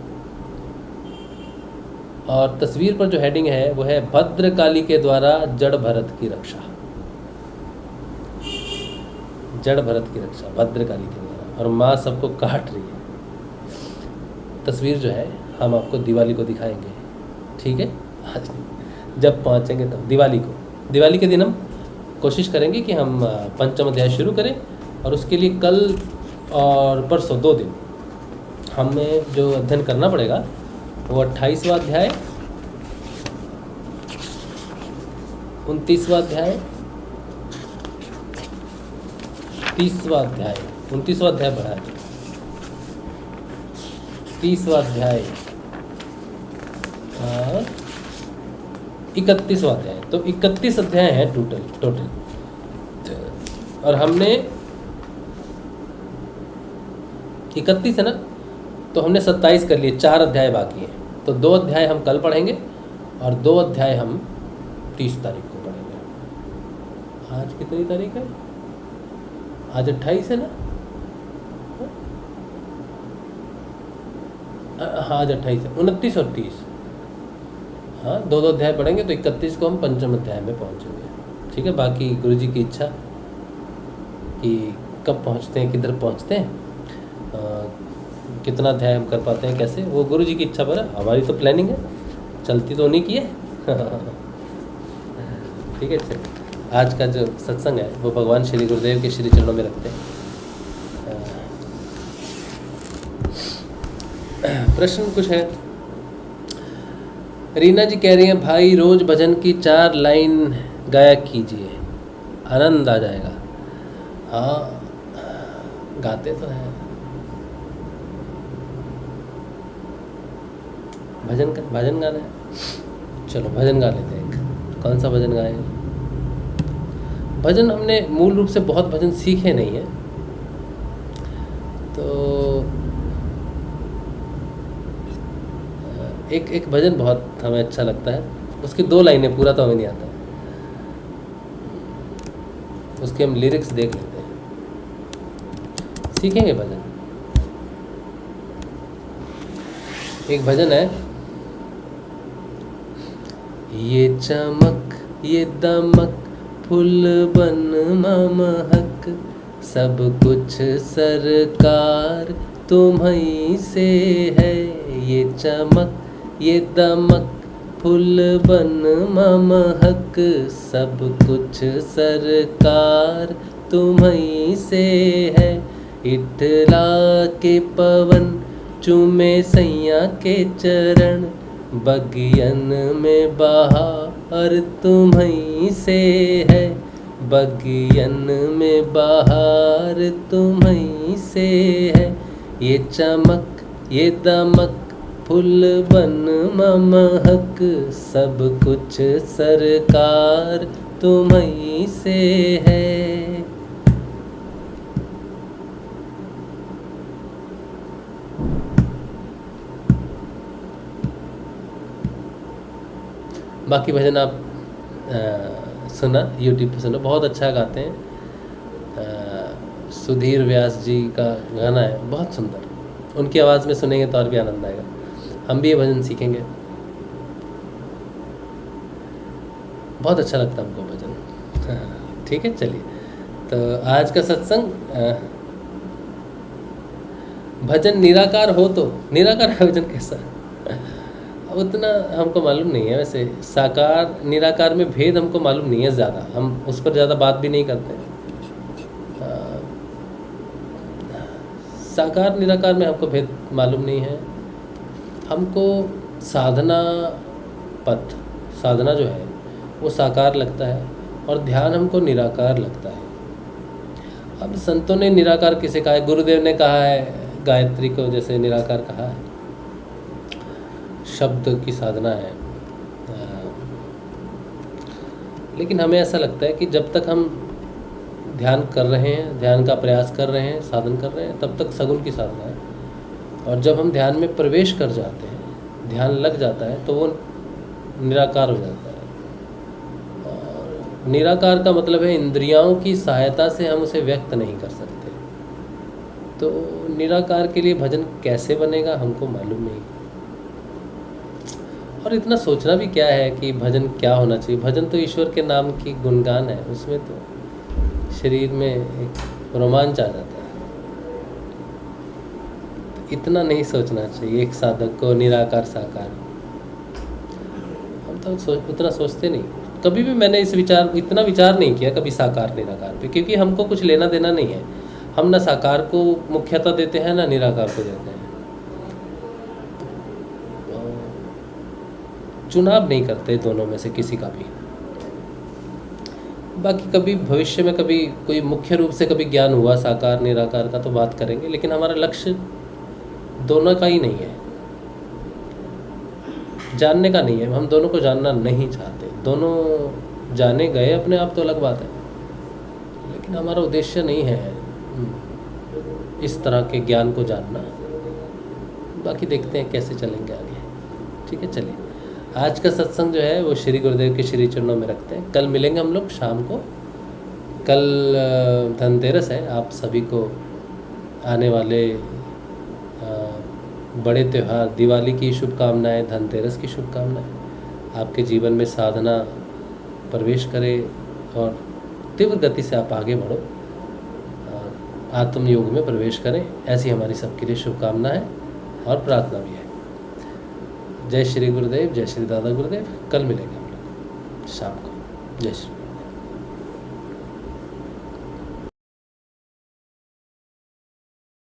और तस्वीर पर जो हेडिंग है वो है भद्रकाली के द्वारा जड़ भरत की रक्षा। जड़ भरत की रक्षा भद्रकाली के द्वारा, और माँ सबको काट रही है। तस्वीर जो है हम आपको दिवाली को दिखाएंगे, ठीक है। आज जब पहुँचेंगे तब दिवाली के दिन हम कोशिश करेंगे कि हम पंचम अध्याय शुरू करें, और उसके लिए कल और परसों 2 दिन हमें जो अध्ययन करना पड़ेगा वो 28वां अध्याय, 29वां अध्याय, 30वां अध्याय, 29वां अध्याय पढ़ा है, 30वां अध्याय और 31वां अध्याय। तो 31 अध्याय है टोटल। और हमने 31 है ना, तो हमने 27 कर लिए, 4 अध्याय बाकी हैं। तो 2 अध्याय हम कल पढ़ेंगे और 2 अध्याय हम 30 तारीख को पढ़ेंगे। आज कितनी तारीख है? आज 28 है ना? हाँ आज 28 है, 29 और 30। हाँ 2 अध्याय पढ़ेंगे तो 31 को हम पंचम अध्याय में पहुँचेंगे, ठीक है। बाकी गुरुजी की इच्छा कि कब पहुँचते हैं, किधर पहुँचते हैं, कितना अध्याय हम कर पाते हैं, कैसे, वो गुरुजी की इच्छा पर है। हमारी तो प्लानिंग है, चलती तो उन्हीं की है। ठीक है। चलिए, आज का जो सत्संग है वो भगवान श्री गुरुदेव के श्री चरणों में रखते हैं। प्रश्न कुछ है? रीना जी कह रही हैं भाई रोज भजन की 4 लाइन गाया कीजिए, आनंद आ जाएगा। हाँ गाते तो हैं, भजन गाना है। चलो भजन गा लेते हैं। कौन सा भजन गाएं? भजन हमने मूल रूप से बहुत भजन सीखे नहीं हैं, तो एक भजन बहुत हमें अच्छा लगता है, उसकी 2 लाइनें, पूरा तो हमें नहीं आता, उसके हम लिरिक्स देख लेते हैं, सीखेंगे भजन। एक भजन है, ये चमक ये दमक फूल बन महक, सब कुछ सरकार तुम्हीं से है। ये चमक ये दमक फूल बन महक, सब कुछ सरकार तुम्हीं से है। इठला के पवन चूमे सैया के चरण, बगियन में बहार तुम्हीं से है। बगियन में बहार तुम्हीं से है। ये चमक ये दमक फूल बन महक, सब कुछ सरकार तुम्हीं से है। बाकी भजन आप सुना, यूट्यूब पे सुना, बहुत अच्छा गाते हैं। सुधीर व्यास जी का गाना है, बहुत सुंदर, उनकी आवाज़ में सुनेंगे तो और भी आनंद आएगा। हम भी ये भजन सीखेंगे, बहुत अच्छा लगता है हमको भजन। ठीक है, चलिए। तो आज का सत्संग, भजन निराकार हो तो, निराकार भजन कैसा उतना हमको मालूम नहीं है। वैसे साकार निराकार में भेद हमको मालूम नहीं है ज़्यादा, हम उस पर ज़्यादा बात भी नहीं करते हैं। अ, साकार निराकार में हमको भेद मालूम नहीं है। हमको साधना पथ, साधना जो है वो साकार लगता है और ध्यान हमको निराकार लगता है। अब संतों ने निराकार किसे कहा है? गुरुदेव ने कहा है गायत्री को जैसे निराकार कहा है, शब्द की साधना है। लेकिन हमें ऐसा लगता है कि जब तक हम ध्यान कर रहे हैं, ध्यान का प्रयास कर रहे हैं, साधन कर रहे हैं, तब तक सगुण की साधना है। और जब हम ध्यान में प्रवेश कर जाते हैं, ध्यान लग जाता है, तो वो निराकार हो जाता है। और निराकार का मतलब है इंद्रियों की सहायता से हम उसे व्यक्त नहीं कर सकते। तो निराकार के लिए भजन कैसे बनेगा हमको मालूम नहीं। और इतना सोचना भी क्या है कि भजन क्या होना चाहिए। भजन तो ईश्वर के नाम की गुणगान है, उसमें तो शरीर में एक रोमांच आ जाता है। तो इतना नहीं सोचना चाहिए एक साधक को निराकार साकार। हम तो उतना सोचते नहीं। कभी भी मैंने इतना विचार नहीं किया कभी साकार निराकार पे, क्योंकि हमको कुछ लेना देना नहीं है। हम ना साकार को मुख्यता देते हैं ना निराकार को देते हैं। चुनाव नहीं करते दोनों में से किसी का भी। बाकी कभी भविष्य में कभी कोई मुख्य रूप से कभी ज्ञान हुआ साकार निराकार का तो बात करेंगे, लेकिन हमारा लक्ष्य दोनों का ही नहीं है, जानने का नहीं है। हम दोनों को जानना नहीं चाहते। दोनों जाने गए अपने आप तो अलग बात है, लेकिन हमारा उद्देश्य नहीं है इस तरह के ज्ञान को जानना। बाकी देखते हैं कैसे चलेंगे आगे। ठीक है, चलिए आज का सत्संग जो है वो श्री गुरुदेव के श्री चरणों में रखते हैं। कल मिलेंगे हम लोग शाम को। कल धनतेरस है। आप सभी को आने वाले बड़े त्यौहार दिवाली की शुभकामनाएं, धनतेरस की शुभकामनाएं। आपके जीवन में साधना प्रवेश करे और तीव्र गति से आप आगे बढ़ो, आत्मयोग में प्रवेश करें, ऐसी हमारी सबके लिए शुभकामना है और प्रार्थना भी है। जय श्री गुरुदेव, जय श्री दादा गुरुदेव। कल मिलेंगे हम लोग शाम को। जय श्री।